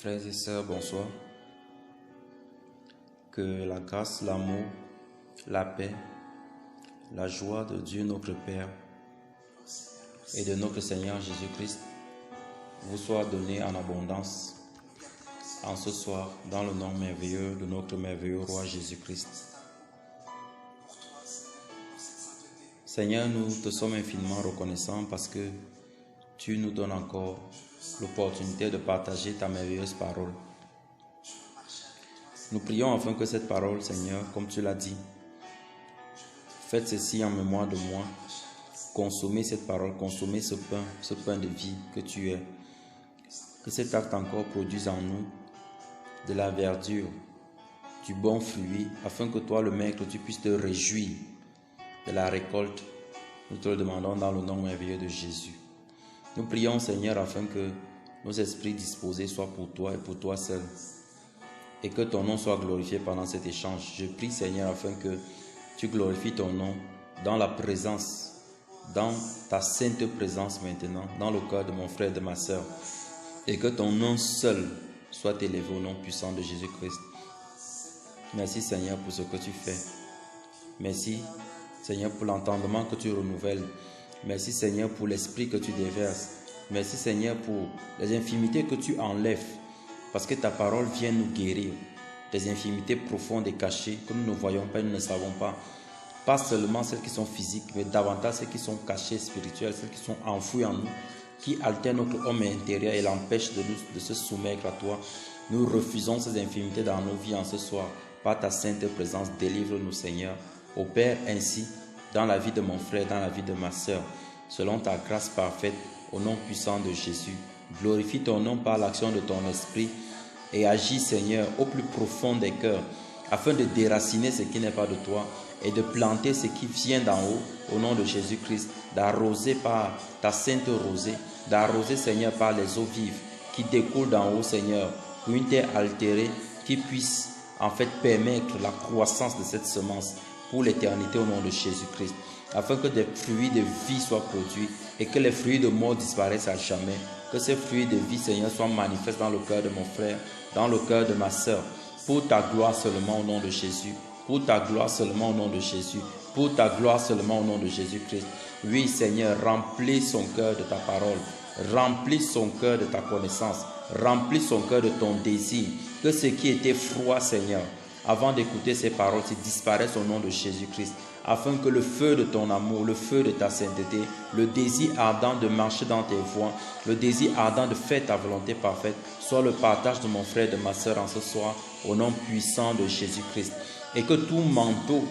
Frères et sœurs, bonsoir. Que la grâce, l'amour, la paix, la joie de Dieu notre Père et de notre Seigneur Jésus-Christ vous soit donnée en abondance en ce soir dans le nom merveilleux de notre merveilleux Roi Jésus-Christ. Seigneur, nous te sommes infiniment reconnaissants parce que tu nous donnes encore l'opportunité de partager ta merveilleuse parole. Nous prions afin que cette parole, Seigneur, comme tu l'as dit, faites ceci en mémoire de moi. Consommez cette parole, consommez ce pain de vie que tu es. Que cet acte encore produise en nous de la verdure, du bon fruit, afin que toi, le Maître, tu puisses te réjouir de la récolte. Nous te le demandons dans le nom merveilleux de Jésus. Nous prions, Seigneur, afin que nos esprits disposés soient pour toi et pour toi seul, et que ton nom soit glorifié pendant cet échange. Je prie, Seigneur, afin que tu glorifies ton nom dans la présence, dans ta sainte présence maintenant, dans le cœur de mon frère et de ma sœur, et que ton nom seul soit élevé au nom puissant de Jésus-Christ. Merci, Seigneur, pour ce que tu fais. Merci, Seigneur, pour l'entendement que tu renouvelles. Merci, Seigneur, pour l'esprit que tu déverses. Merci, Seigneur, pour les infimités que tu enlèves, parce que ta parole vient nous guérir des infimités profondes et cachées que nous ne voyons pas, nous ne savons pas. Pas seulement celles qui sont physiques, mais davantage celles qui sont cachées, spirituelles, celles qui sont enfouies en nous, qui altèrent notre homme intérieur et l'empêchent de se soumettre à toi. Nous refusons ces infimités dans nos vies en ce soir. Par ta sainte présence, délivre-nous, Seigneur. Opère ainsi dans la vie de mon frère, dans la vie de ma sœur, selon ta grâce parfaite, au nom puissant de Jésus. Glorifie ton nom par l'action de ton esprit et agis, Seigneur, au plus profond des cœurs, afin de déraciner ce qui n'est pas de toi et de planter ce qui vient d'en haut, au nom de Jésus-Christ, d'arroser par ta sainte rosée, d'arroser, Seigneur, par les eaux vives qui découlent d'en haut, Seigneur, pour une terre altérée qui puisse en fait permettre la croissance de cette semence pour l'éternité au nom de Jésus-Christ, afin que des fruits de vie soient produits et que les fruits de mort disparaissent à jamais. Que ces fruits de vie, Seigneur, soient manifestes dans le cœur de mon frère, dans le cœur de ma sœur, pour ta gloire seulement au nom de Jésus, pour ta gloire seulement au nom de Jésus, pour ta gloire seulement au nom de Jésus-Christ. Oui, Seigneur, remplis son cœur de ta parole, remplis son cœur de ta connaissance, remplis son cœur de ton désir, que ce qui était froid, Seigneur, avant d'écouter ces paroles, disparaissent au nom de Jésus-Christ, afin que le feu de ton amour, le feu de ta sainteté, le désir ardent de marcher dans tes voies, le désir ardent de faire ta volonté parfaite, soit le partage de mon frère et de ma sœur en ce soir, au nom puissant de Jésus-Christ. Et que tout manteau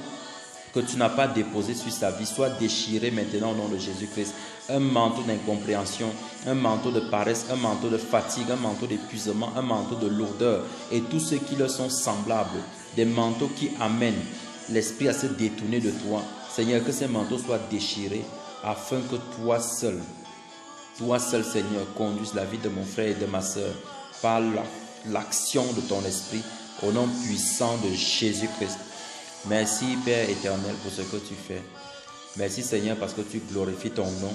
que tu n'as pas déposé sur sa vie soit déchiré maintenant au nom de Jésus-Christ. Un manteau d'incompréhension, un manteau de paresse, un manteau de fatigue, un manteau d'épuisement, un manteau de lourdeur et tous ceux qui leur sont semblables, des manteaux qui amènent l'esprit à se détourner de toi. Seigneur, que ces manteaux soient déchirés afin que toi seul, Seigneur, conduise la vie de mon frère et de ma sœur par l'action de ton esprit au nom puissant de Jésus-Christ. Merci, Père éternel, pour ce que tu fais. Merci, Seigneur, parce que tu glorifies ton nom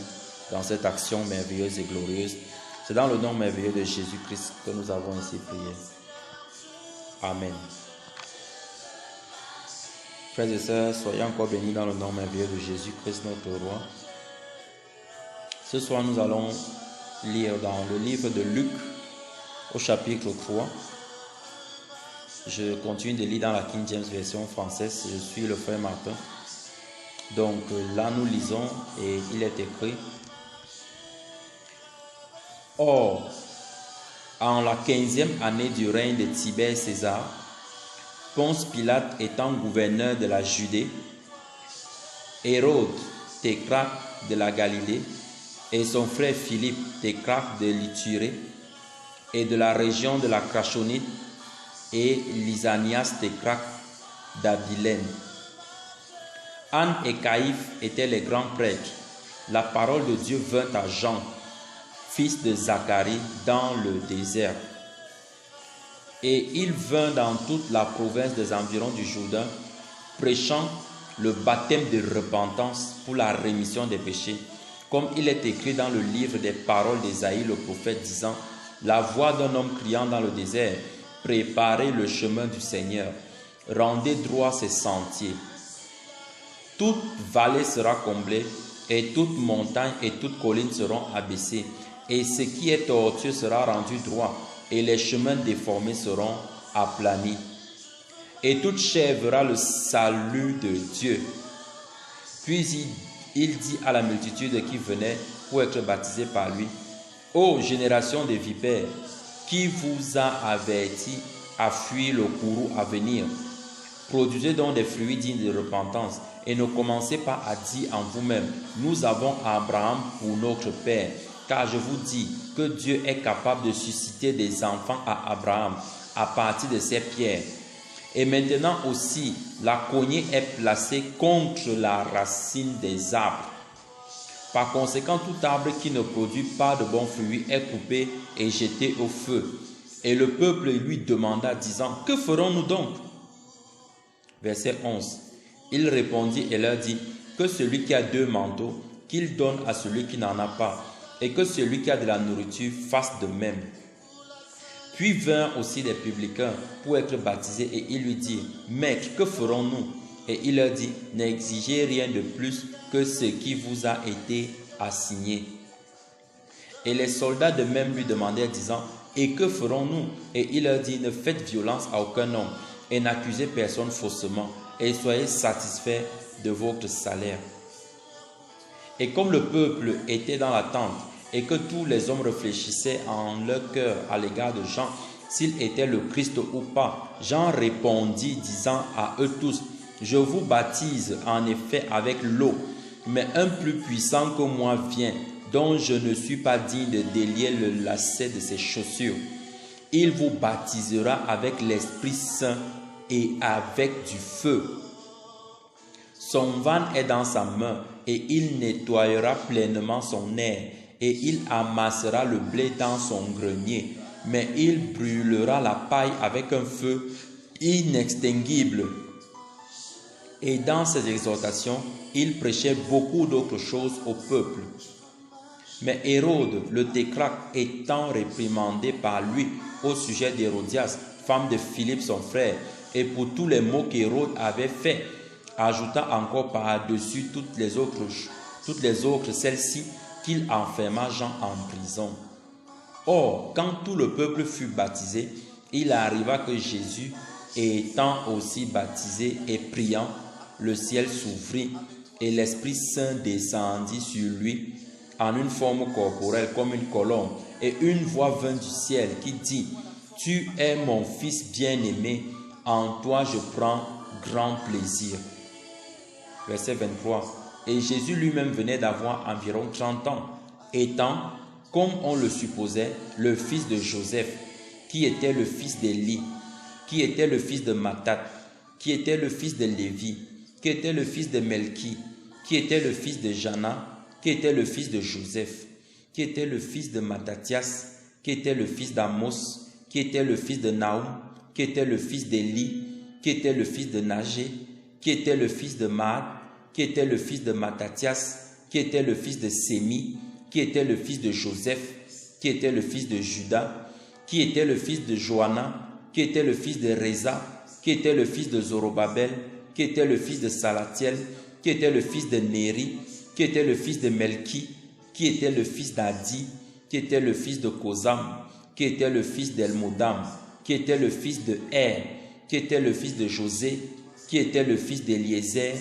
dans cette action merveilleuse et glorieuse. C'est dans le nom merveilleux de Jésus-Christ que nous avons ainsi prié. Amen. Frères et sœurs, soyez encore bénis dans le nom merveilleux de Jésus-Christ, notre Roi. Ce soir, nous allons lire dans le livre de Luc, au chapitre 3. Je continue de lire dans la King James version française. Je suis le frère Martin. Donc là, nous lisons et il est écrit: Or, en la 15e année du règne de Tibère César, Ponce Pilate étant gouverneur de la Judée, Hérode, tétrarque de la Galilée, et son frère Philippe, tétrarque de l'Ithurée, et de la région de la Crachonite, et Lysanias, tétrarque d'Abilène. Anne et Caïphe étaient les grands prêtres. La parole de Dieu vint à Jean, fils de Zacharie, dans le désert. Et il vint dans toute la province des environs du Jourdain, prêchant le baptême de repentance pour la rémission des péchés, comme il est écrit dans le livre des paroles d'Ésaïe le prophète, disant: la voix d'un homme criant dans le désert, préparez le chemin du Seigneur, rendez droit ses sentiers. Toute vallée sera comblée, et toute montagne et toute colline seront abaissées, et ce qui est tortueux sera rendu droit, et les chemins déformés seront aplanis. Et toute chair verra le salut de Dieu. Puis il dit à la multitude qui venait pour être baptisée par lui, ô génération de vipères, qui vous a averti à fuir le courroux à venir? Produisez donc des fruits dignes de repentance, et ne commencez pas à dire en vous-même, nous avons Abraham pour notre père, car je vous dis que Dieu est capable de susciter des enfants à Abraham à partir de ces pierres. Et maintenant aussi, la cognée est placée contre la racine des arbres. Par conséquent, tout arbre qui ne produit pas de bons fruits est coupé et jeté au feu. Et le peuple lui demanda, disant, que ferons-nous donc? Verset 11. Il répondit et leur dit, que celui qui a 2 manteaux, qu'il donne à celui qui n'en a pas, et que celui qui a de la nourriture fasse de même. Puis vinrent aussi des publicains pour être baptisés, et ils lui dirent, Maître, que ferons-nous? Et il leur dit, n'exigez rien de plus que ce qui vous a été assigné. Et les soldats de même lui demandèrent, disant, et que ferons-nous? Et il leur dit, ne faites violence à aucun homme, et n'accusez personne faussement, et soyez satisfaits de votre salaire. Et comme le peuple était dans l'attente, et que tous les hommes réfléchissaient en leur cœur à l'égard de Jean, s'il était le Christ ou pas, Jean répondit, disant à eux tous, je vous baptise en effet avec l'eau, mais un plus puissant que moi vient, dont je ne suis pas digne de délier le lacet de ses chaussures. Il vous baptisera avec l'Esprit Saint et avec du feu. Son van est dans sa main, et il nettoyera pleinement son aire, et il amassera le blé dans son grenier, mais il brûlera la paille avec un feu inextinguible. Et dans ses exhortations, il prêchait beaucoup d'autres choses au peuple. Mais Hérode, le tétrarque, étant réprimandé par lui au sujet d'Hérodias, femme de Philippe son frère, et pour tous les maux qu'Hérode avait faits, ajouta encore par-dessus toutes les autres celles-ci, qu'il enferma Jean en prison. Or, quand tout le peuple fut baptisé, il arriva que Jésus, étant aussi baptisé et priant, le ciel s'ouvrit et l'Esprit Saint descendit sur lui en une forme corporelle comme une colombe, et une voix vint du ciel qui dit, « Tu es mon Fils bien-aimé, en toi je prends grand plaisir. » Verset 23. Et Jésus lui-même venait d'avoir environ 30 ans, étant, comme on le supposait, le fils de Joseph, qui était le fils d'Élie, qui était le fils de Mathat, qui était le fils de Lévi, qui était le fils de Melchi, qui était le fils de Jana, qui était le fils de Joseph, qui était le fils de Mattathias, qui était le fils d'Amos, qui était le fils de Naoum, qui était le fils d'Élie, qui était le fils de Nagé, qui était le fils de Maat, qui était le fils de Mattathias, qui était le fils de Sémi, qui était le fils de Joseph, qui était le fils de Judas, qui était le fils de Joanna, qui était le fils de Reza, qui était le fils de Zorobabel, qui était le fils de Salatiel, qui était le fils de Néri, qui était le fils de Melchi, qui était le fils d'Adi, qui était le fils de Kosam, qui était le fils d'Elmodam, qui était le fils de Er, qui était le fils de José, qui était le fils d'Eliezer,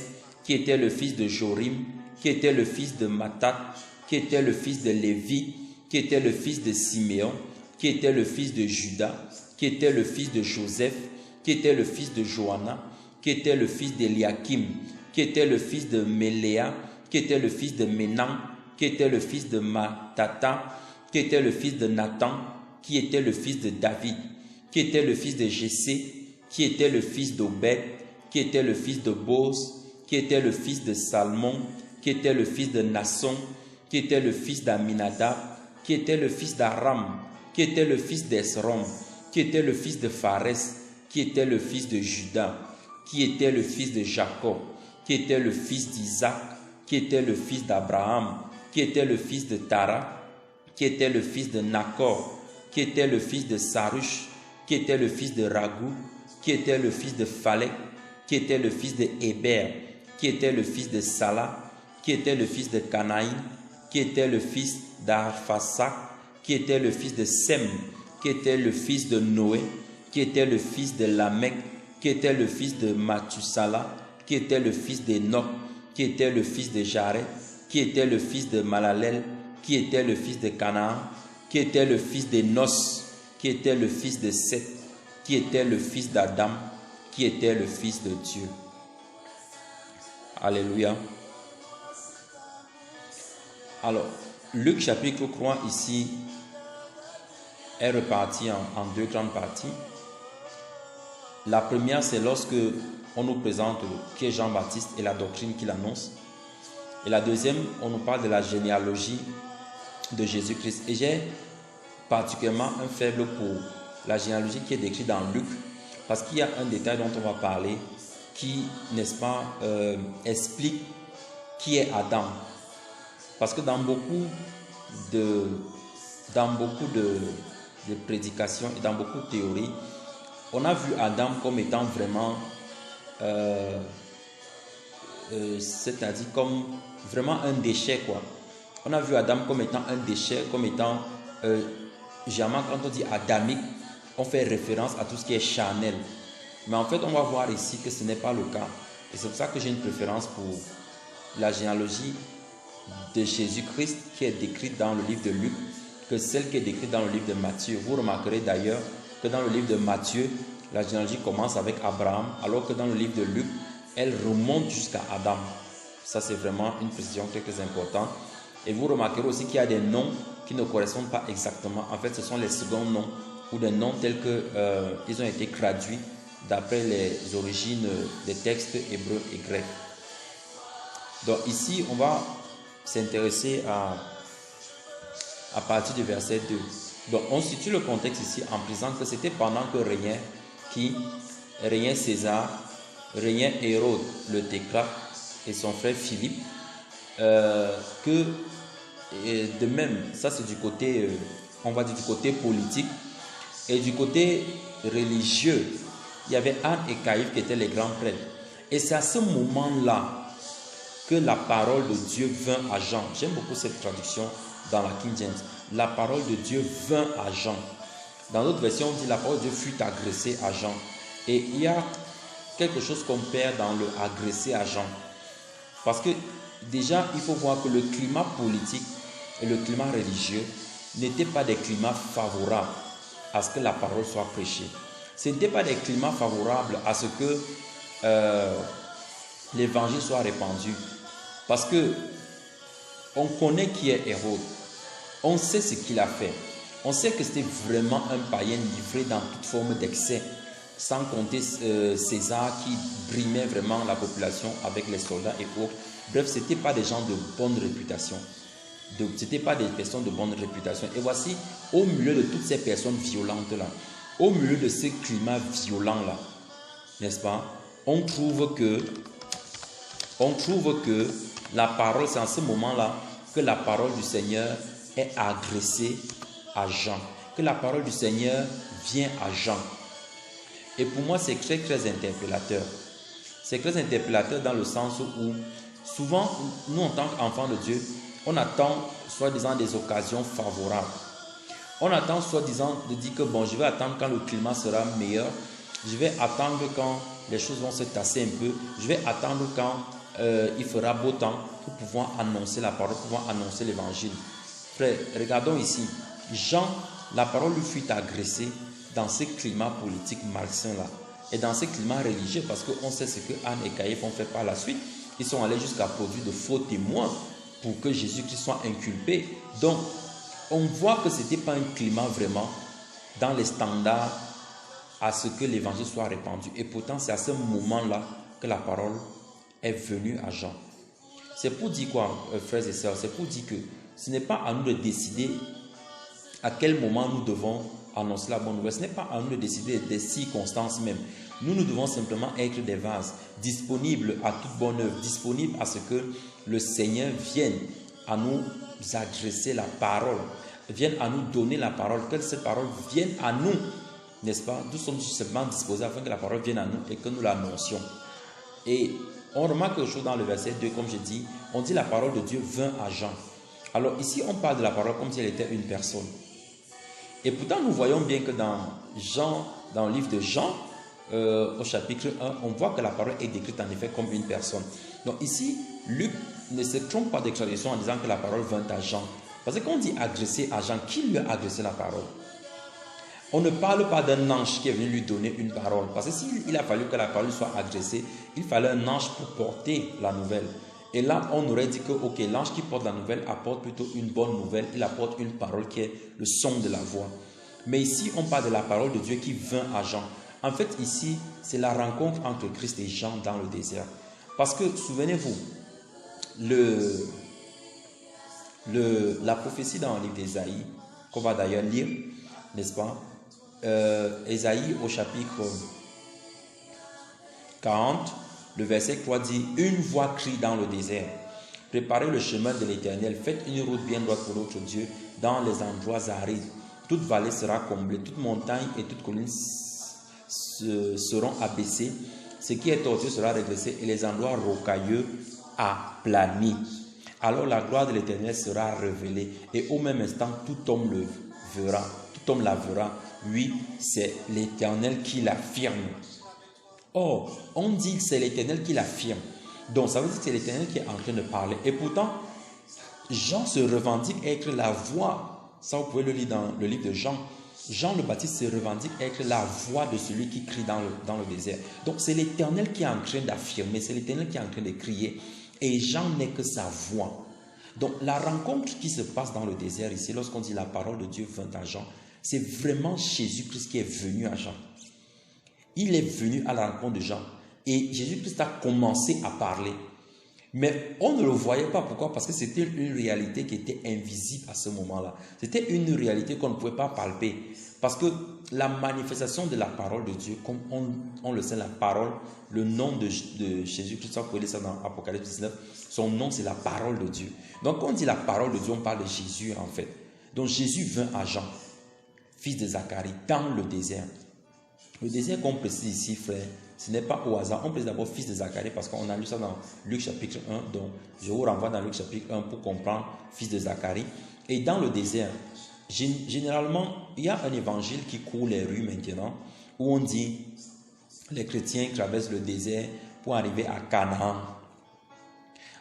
qui était le fils de Jorim, qui était le fils de Mathat, qui était le fils de Lévi, qui était le fils de Siméon, qui était le fils de Judas, qui était le fils de Joseph, qui était le fils de Joanna, qui était le fils d'Eliakim, qui était le fils de Méléa, qui était le fils de Ménan, qui était le fils de Matata, qui était le fils de Nathan, qui était le fils de David, qui était le fils de Jessé, qui était le fils d'Obed, qui était le fils de Boz, qui était le fils de Salmon, qui était le fils de Nasson, qui était le fils d'Aminadab, qui était le fils d'Aram, qui était le fils d'Esrom, qui était le fils de Phares, qui était le fils de Judas, qui était le fils de Jacob, qui était le fils d'Isaac, qui était le fils d'Abraham, qui était le fils de Tara, qui était le fils de Nacor, qui était le fils de Sarush, qui était le fils de Ragou, qui était le fils de Phalek, qui était le fils de Héber, qui était le fils de Salah, qui était le fils de Canaïn, qui était le fils d'Arphasac, qui était le fils de Sem, qui était le fils de Noé, qui était le fils de Lamech, qui était le fils de Mathusala, qui était le fils d'Enoch, qui était le fils de Jared, qui était le fils de Malalel, qui était le fils de Canaan, qui était le fils d'Enos, qui était le fils de Seth, qui était le fils d'Adam, qui était le fils de Dieu. Alléluia. Alors, Luc chapitre 3 ici est reparti en deux grandes parties. La première, c'est lorsque on nous présente qui est Jean-Baptiste et la doctrine qu'il annonce. Et la deuxième, on nous parle de la généalogie de Jésus-Christ. Et j'ai particulièrement un faible pour la généalogie qui est décrite dans Luc, parce qu'il y a un détail dont on va parler qui, n'est-ce pas, explique qui est Adam. Parce que dans beaucoup de prédications et dans beaucoup de théories, on a vu Adam comme étant vraiment, c'est-à-dire comme vraiment un déchet, quoi. On a vu Adam comme étant un déchet, comme étant, généralement quand on dit adamique, on fait référence à tout ce qui est charnel. Mais en fait, on va voir ici que ce n'est pas le cas. Et c'est pour ça que j'ai une préférence pour la généalogie de Jésus-Christ qui est décrite dans le livre de Luc que celle qui est décrite dans le livre de Matthieu. Vous remarquerez d'ailleurs que dans le livre de Matthieu, la généalogie commence avec Abraham, alors que dans le livre de Luc, elle remonte jusqu'à Adam. Ça, c'est vraiment une précision très, très importante. Et vous remarquerez aussi qu'il y a des noms qui ne correspondent pas exactement. En fait, ce sont les seconds noms ou des noms tels qu'ils ont été traduits d'après les origines des textes hébreux et grecs. Donc ici, on va s'intéresser à partir du verset 2. Donc on situe le contexte ici en précisant que c'était pendant que régnait César, régnait Hérode le Tétrarque et son frère Philippe, que de même, ça c'est du côté, on va dire du côté politique, et du côté religieux, il y avait Anne et Caïphe qui étaient les grands prêtres. Et c'est à ce moment-là que la parole de Dieu vint à Jean. J'aime beaucoup cette traduction dans la King James. La parole de Dieu vint à Jean. Dans d'autres versions, on dit la parole de Dieu fut agressée à Jean. Et il y a quelque chose qu'on perd dans le agressé à Jean. Parce que déjà, il faut voir que le climat politique et le climat religieux n'étaient pas des climats favorables à ce que la parole soit prêchée. Ce n'étaient pas des climats favorables à ce que l'évangile soit répandu. Parce que on connaît qui est Hérode. On sait ce qu'il a fait. On sait que c'était vraiment un païen livré dans toute forme d'excès. Sans compter César qui brimait vraiment la population avec les soldats et autres. Bref, ce n'étaient pas des gens de bonne réputation. Ce n'étaient pas des personnes de bonne réputation. Et voici, au milieu de toutes ces personnes violentes-là, au milieu de ce climat violent-là, n'est-ce pas, on trouve que la parole, c'est en ce moment-là que la parole du Seigneur est agressée à Jean. Que la parole du Seigneur vient à Jean. Et pour moi, c'est très, très interpellateur. C'est très interpellateur dans le sens où, souvent, nous, en tant qu'enfants de Dieu, on attend, soi-disant, des occasions favorables. On attend, soi-disant, de dire que, bon, je vais attendre quand le climat sera meilleur. Je vais attendre quand les choses vont se tasser un peu. Je vais attendre quand il fera beau temps pour pouvoir annoncer la parole, pour pouvoir annoncer l'évangile. Frère, regardons ici. Jean, la parole lui fut agressée dans ce climat politique malsain-là et dans ce climat religieux, parce qu'on sait ce que Anne et Caïphe ont fait par la suite. Ils sont allés jusqu'à produire de faux témoins pour que Jésus-Christ soit inculpé. Donc, on voit que ce n'était pas un climat vraiment dans les standards à ce que l'évangile soit répandu. Et pourtant, c'est à ce moment-là que la parole est venue à Jean. C'est pour dire quoi, frères et sœurs? C'est pour dire que ce n'est pas à nous de décider à quel moment nous devons annoncer la bonne nouvelle. Ce n'est pas à nous de décider des circonstances même. Nous devons simplement être des vases, disponibles à toute bonne œuvre, disponibles à ce que le Seigneur vienne à nous adresser la parole. vienne à nous donner la parole, que cette parole vienne à nous, n'est-ce pas? Nous sommes simplement disposés afin que la parole vienne à nous et que nous l'annoncions. Et on remarque quelque chose dans le verset 2, comme je dis, on dit la parole de Dieu vint à Jean. Alors ici, on parle de la parole comme si elle était une personne. Et pourtant, nous voyons bien que dans le livre de Jean, au chapitre 1, on voit que la parole est décrite en effet comme une personne. Donc ici, Luc ne se trompe pas d'expression en disant que la parole vint à Jean. Parce que quand on dit adresser à Jean, qui lui a adressé la parole? On ne parle pas d'un ange qui est venu lui donner une parole. Parce que s'il a fallu que la parole soit adressée, il fallait un ange pour porter la nouvelle. Et là, on aurait dit que, ok, l'ange qui porte la nouvelle apporte plutôt une bonne nouvelle. Il apporte une parole qui est le son de la voix. Mais ici, on parle de la parole de Dieu qui vint à Jean. En fait, ici, c'est la rencontre entre Christ et Jean dans le désert. Parce que, souvenez-vous, la prophétie dans le livre d'Ésaïe, qu'on va d'ailleurs lire, n'est-ce pas? Ésaïe au chapitre 40, le verset 3 dit: une voix crie dans le désert, préparez le chemin de l'Éternel, faites une route bien droite pour notre Dieu dans les endroits arides. Toute vallée sera comblée, toute montagne et toute colline seront abaissées, ce qui est tortueux sera redressé et les endroits rocailleux aplanis. Alors la gloire de l'Éternel sera révélée et au même instant tout homme le verra, tout homme la verra. Oui, c'est l'Éternel qui l'affirme. Or, on dit que c'est l'Éternel qui l'affirme. Donc, ça veut dire que c'est l'Éternel qui est en train de parler. Et pourtant, Jean se revendique être la voix. Ça, vous pouvez le lire dans le livre de Jean. Jean le Baptiste se revendique être la voix de celui qui crie dans le désert. Donc, c'est l'Éternel qui est en train d'affirmer. C'est l'Éternel qui est en train de crier. Et Jean n'est que sa voix. Donc, la rencontre qui se passe dans le désert ici, lorsqu'on dit la parole de Dieu vint à Jean, c'est vraiment Jésus-Christ qui est venu à Jean. Il est venu à la rencontre de Jean. Et Jésus-Christ a commencé à parler. Mais on ne le voyait pas. Pourquoi? Parce que c'était une réalité qui était invisible à ce moment-là. C'était une réalité qu'on ne pouvait pas palper. Parce que la manifestation de la parole de Dieu, comme on le sait, la parole, le nom de Jésus-Christ, vous pouvez lire ça dans Apocalypse 19, son nom c'est la parole de Dieu. Donc quand on dit la parole de Dieu, on parle de Jésus en fait. Donc Jésus vint à Jean, fils de Zacharie, dans le désert. Le désert qu'on précise ici, frère, ce n'est pas au hasard. On précise d'abord fils de Zacharie parce qu'on a lu ça dans Luc chapitre 1. Donc, je vous renvoie dans Luc chapitre 1 pour comprendre fils de Zacharie. Et dans le désert, généralement, il y a un évangile qui court les rues maintenant où on dit les chrétiens traversent le désert pour arriver à Canaan.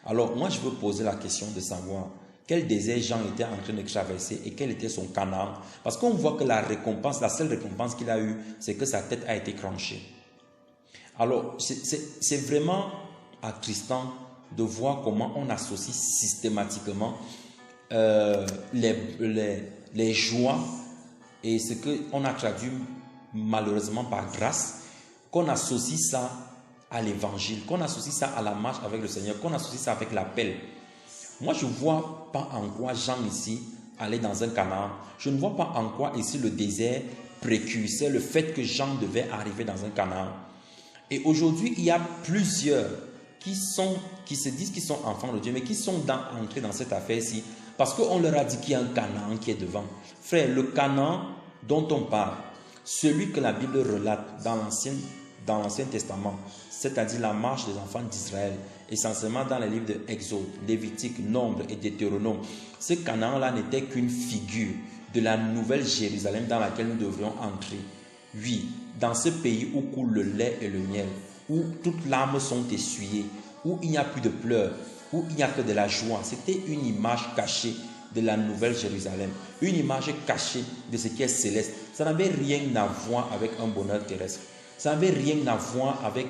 Alors, moi, je veux poser la question de savoir quel désert Jean était en train de traverser et quel était son Canaan. Parce qu'on voit que la seule récompense qu'il a eue, c'est que sa tête a été tranchée. Alors, c'est vraiment attristant de voir comment on associe systématiquement les joies et ce qu'on a traduit malheureusement par grâce, qu'on associe ça à l'évangile, qu'on associe ça à la marche avec le Seigneur, qu'on associe ça avec l'appel. Moi, je ne vois pas en quoi Jean ici allait dans un Canaan. Je ne vois pas en quoi ici le désert précursait le fait que Jean devait arriver dans un Canaan. Et aujourd'hui, il y a plusieurs qui se disent qu'ils sont enfants de Dieu, mais qui sont entrés dans cette affaire-ci parce qu'on leur a dit qu'il y a un Canaan qui est devant. Frère, le Canaan dont on parle, celui que la Bible relate dans l'Ancien Testament, c'est-à-dire la marche des enfants d'Israël, essentiellement dans les livres de Exode, Lévitique, Nombre et Deutéronome, ce Canaan-là n'était qu'une figure de la nouvelle Jérusalem dans laquelle nous devrions entrer. Oui, dans ce pays où coule le lait et le miel, où toutes larmes sont essuyées, où il n'y a plus de pleurs, où il n'y a que de la joie. C'était une image cachée de la nouvelle Jérusalem, une image cachée de ce qui est céleste. Ça n'avait rien à voir avec un bonheur terrestre. Ça n'avait rien à voir avec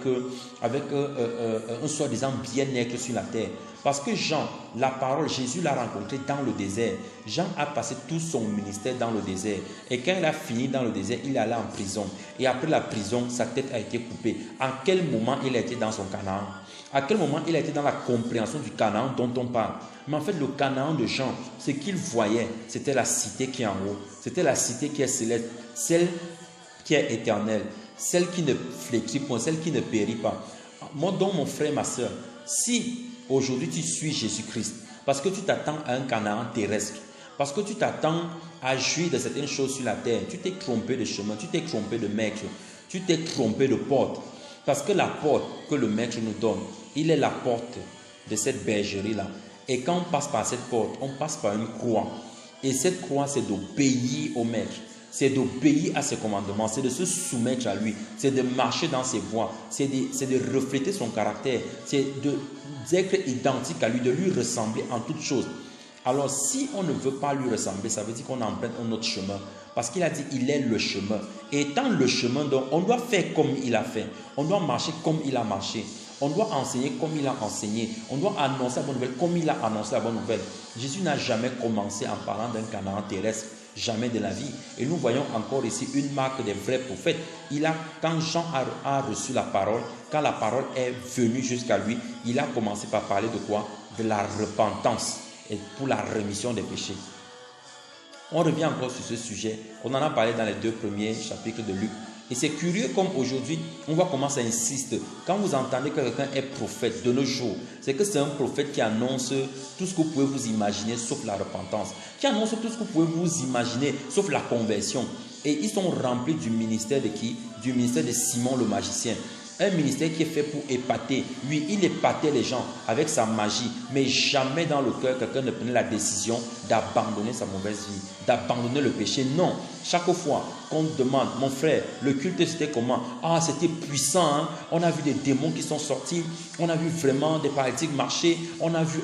un soi-disant bien-être sur la terre. Parce que Jean, la parole, Jésus l'a rencontré dans le désert. Jean a passé tout son ministère dans le désert. Et quand il a fini dans le désert, il est allé en prison. Et après la prison, sa tête a été coupée. À quel moment il a été dans son Canaan? À quel moment il a été dans la compréhension du Canaan dont on parle? Mais en fait, le Canaan de Jean, ce qu'il voyait, c'était la cité qui est en haut. C'était la cité qui est céleste, celle qui est éternelle, celle qui ne flétrit point, celle qui ne périt pas. Moi, donc, mon frère, ma soeur, si aujourd'hui tu suis Jésus-Christ, parce que tu t'attends à un Canaan terrestre, Parce que tu t'attends à jouir de certaines choses sur la terre. Tu t'es trompé de chemin, tu t'es trompé de maître, tu t'es trompé de porte. Parce que la porte que le maître nous donne, il est la porte de cette bergerie-là. Et quand on passe par cette porte, on passe par une croix. Et cette croix, c'est d'obéir au maître. C'est d'obéir à ses commandements, c'est de se soumettre à lui, c'est de marcher dans ses voies, c'est de refléter son caractère, c'est d'être identique à lui, de lui ressembler en toutes choses. Alors si on ne veut pas lui ressembler, ça veut dire qu'on emprunte un autre chemin. Parce qu'il a dit il est le chemin. Et étant le chemin, donc, on doit faire comme il a fait. On doit marcher comme il a marché. On doit enseigner comme il a enseigné. On doit annoncer la bonne nouvelle comme il a annoncé la bonne nouvelle. Jésus n'a jamais commencé en parlant d'un Canaan terrestre. Jamais de la vie. Et nous voyons encore ici une marque des vrais prophètes. Quand Jean a reçu la parole, quand la parole est venue jusqu'à lui, il a commencé par parler de quoi? De la repentance et pour la rémission des péchés. On revient encore sur ce sujet. On en a parlé dans les 2 premiers chapitres de Luc. Et c'est curieux comme aujourd'hui, on voit comment ça insiste. Quand vous entendez que quelqu'un est prophète de nos jours, c'est que c'est un prophète qui annonce tout ce que vous pouvez vous imaginer sauf la repentance. Qui annonce tout ce que vous pouvez vous imaginer sauf la conversion. Et ils sont remplis du ministère de qui? Du ministère de Simon le magicien. Un ministère qui est fait pour épater. Lui, il épatait les gens avec sa magie. Mais jamais dans le cœur, quelqu'un ne prenait la décision d'abandonner sa mauvaise vie, d'abandonner le péché. Non. Chaque fois qu'on demande, mon frère, le culte c'était comment? Ah, c'était puissant. Hein? On a vu des démons qui sont sortis. On a vu vraiment des paralytiques marcher. On a vu.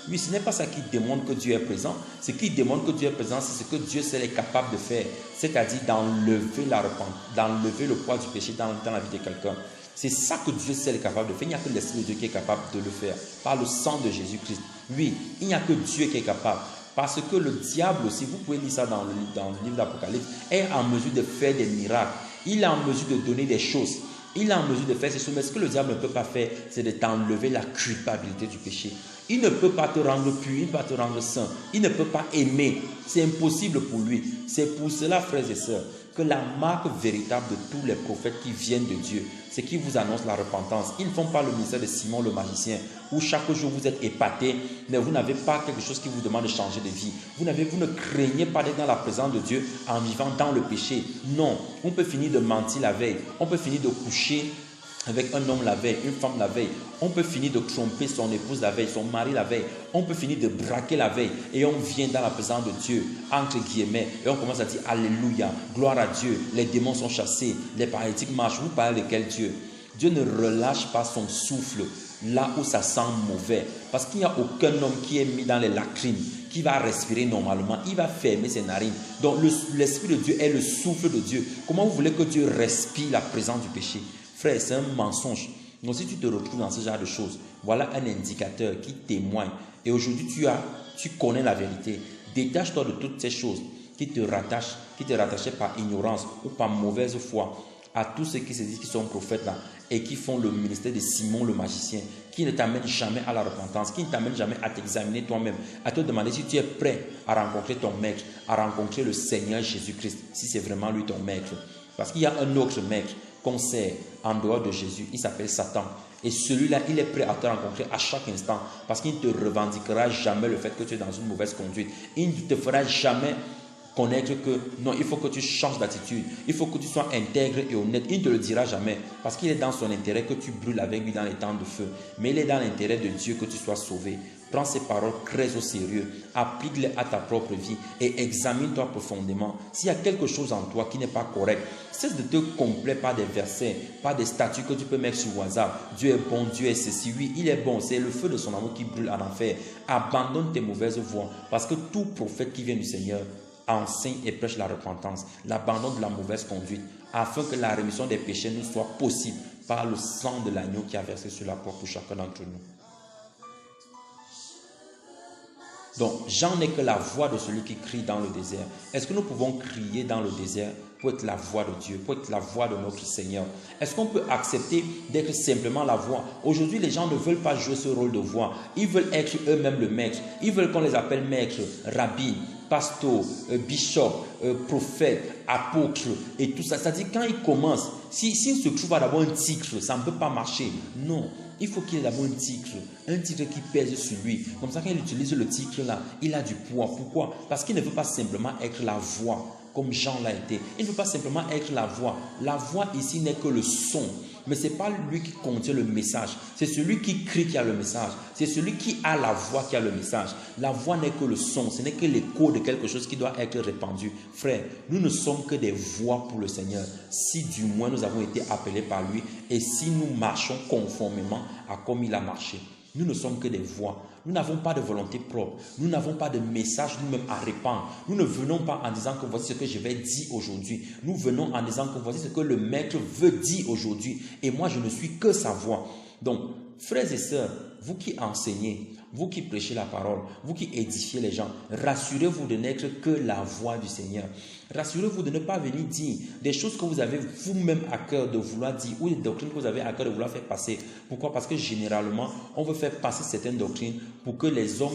Oui, ce n'est pas ça qui démontre que Dieu est présent. Ce qui démontre que Dieu est présent, c'est ce que Dieu seul est capable de faire. C'est-à-dire d'enlever la repentance, d'enlever le poids du péché dans la vie de quelqu'un. C'est ça que Dieu seul est capable de faire. Il n'y a que l'Esprit de Dieu qui est capable de le faire. Par le sang de Jésus-Christ. Oui, il n'y a que Dieu qui est capable. Parce que le diable aussi, vous pouvez lire ça dans le livre d'Apocalypse, est en mesure de faire des miracles. Il est en mesure de donner des choses. Il est en mesure de faire ces choses. Mais ce que le diable ne peut pas faire, c'est de t'enlever la culpabilité du péché. Il ne peut pas te rendre pur, il ne peut pas te rendre saint. Il ne peut pas aimer. C'est impossible pour lui. C'est pour cela, frères et sœurs, que la marque véritable de tous les prophètes qui viennent de Dieu, c'est qu'ils vous annoncent la repentance. Ils ne font pas le ministère de Simon le magicien, où chaque jour vous êtes épaté, mais vous n'avez pas quelque chose qui vous demande de changer de vie. Vous ne craignez pas d'être dans la présence de Dieu en vivant dans le péché. Non, on peut finir de mentir la veille, on peut finir de coucher avec un homme la veille, une femme la veille. On peut finir de tromper son épouse la veille, son mari la veille. On peut finir de braquer la veille. Et on vient dans la présence de Dieu, entre guillemets. Et on commence à dire Alléluia, gloire à Dieu. Les démons sont chassés, les paralytiques marchent. Vous parlez de quel Dieu? Dieu ne relâche pas son souffle là où ça sent mauvais. Parce qu'il n'y a aucun homme qui est mis dans les latrines, qui va respirer normalement. Il va fermer ses narines. Donc l'Esprit de Dieu est le souffle de Dieu. Comment vous voulez que Dieu respire la présence du péché? Frère, c'est un mensonge. Donc si tu te retrouves dans ce genre de choses, voilà un indicateur qui témoigne. Et aujourd'hui, tu connais la vérité. Détache-toi de toutes ces choses qui te rattachaient par ignorance ou par mauvaise foi à tous ceux qui se disent qu'ils sont prophètes là et qui font le ministère de Simon le magicien, qui ne t'amènent jamais à la repentance, qui ne t'amènent jamais à t'examiner toi-même, à te demander si tu es prêt à rencontrer ton maître, à rencontrer le Seigneur Jésus-Christ, si c'est vraiment lui ton maître. Parce qu'il y a un autre maître qu'on sert en dehors de Jésus, il s'appelle Satan. Et celui-là, il est prêt à te rencontrer à chaque instant parce qu'il ne te revendiquera jamais le fait que tu es dans une mauvaise conduite. Il ne te fera jamais connaître que non, il faut que tu changes d'attitude, il faut que tu sois intègre et honnête. Il ne te le dira jamais parce qu'il est dans son intérêt que tu brûles avec lui dans les temps de feu. Mais il est dans l'intérêt de Dieu que tu sois sauvé. Prends ces paroles très au sérieux, applique-les à ta propre vie et examine-toi profondément. S'il y a quelque chose en toi qui n'est pas correct, cesse de te complaire par des versets, par des statuts que tu peux mettre sur WhatsApp. Dieu est bon, Dieu est ceci. Oui, il est bon, c'est le feu de son amour qui brûle en enfer. Abandonne tes mauvaises voies parce que tout prophète qui vient du Seigneur enseigne et prêche la repentance, l'abandon de la mauvaise conduite, afin que la rémission des péchés nous soit possible par le sang de l'agneau qui a versé sur la croix pour chacun d'entre nous. Donc, Jean n'est que la voix de celui qui crie dans le désert. Est-ce que nous pouvons crier dans le désert pour être la voix de Dieu, pour être la voix de notre Seigneur? Est-ce qu'on peut accepter d'être simplement la voix? Aujourd'hui, les gens ne veulent pas jouer ce rôle de voix. Ils veulent être eux-mêmes le maître. Ils veulent qu'on les appelle maître, rabbi, pasteur, bishop, prophète, apôtre et tout ça. C'est-à-dire quand ils commencent, s'il se trouve d'abord un titre, ça ne peut pas marcher. Non, il faut qu'il ait d'abord un titre qui pèse sur lui. Comme ça, quand il utilise le titre là, il a du poids. Pourquoi? Parce qu'il ne veut pas simplement être la voix, comme Jean l'a été. Il ne veut pas simplement être la voix. La voix ici n'est que le son. Mais ce n'est pas lui qui contient le message. C'est celui qui crie qui a le message. C'est celui qui a la voix qui a le message. La voix n'est que le son. Ce n'est que l'écho de quelque chose qui doit être répandu. Frère, nous ne sommes que des voix pour le Seigneur. Si du moins nous avons été appelés par lui et si nous marchons conformément à comme il a marché. Nous ne sommes que des voix. Nous n'avons pas de volonté propre. Nous n'avons pas de message nous-mêmes à répandre. Nous ne venons pas en disant que voici ce que je vais dire aujourd'hui. Nous venons en disant que voici ce que le maître veut dire aujourd'hui. Et moi, je ne suis que sa voix. Donc, frères et sœurs, vous qui enseignez, vous qui prêchez la parole, vous qui édifiez les gens, rassurez-vous de n'être que la voix du Seigneur. Rassurez-vous de ne pas venir dire des choses que vous avez vous-même à cœur de vouloir dire ou des doctrines que vous avez à cœur de vouloir faire passer. Pourquoi? Parce que généralement, on veut faire passer certaines doctrines pour que les hommes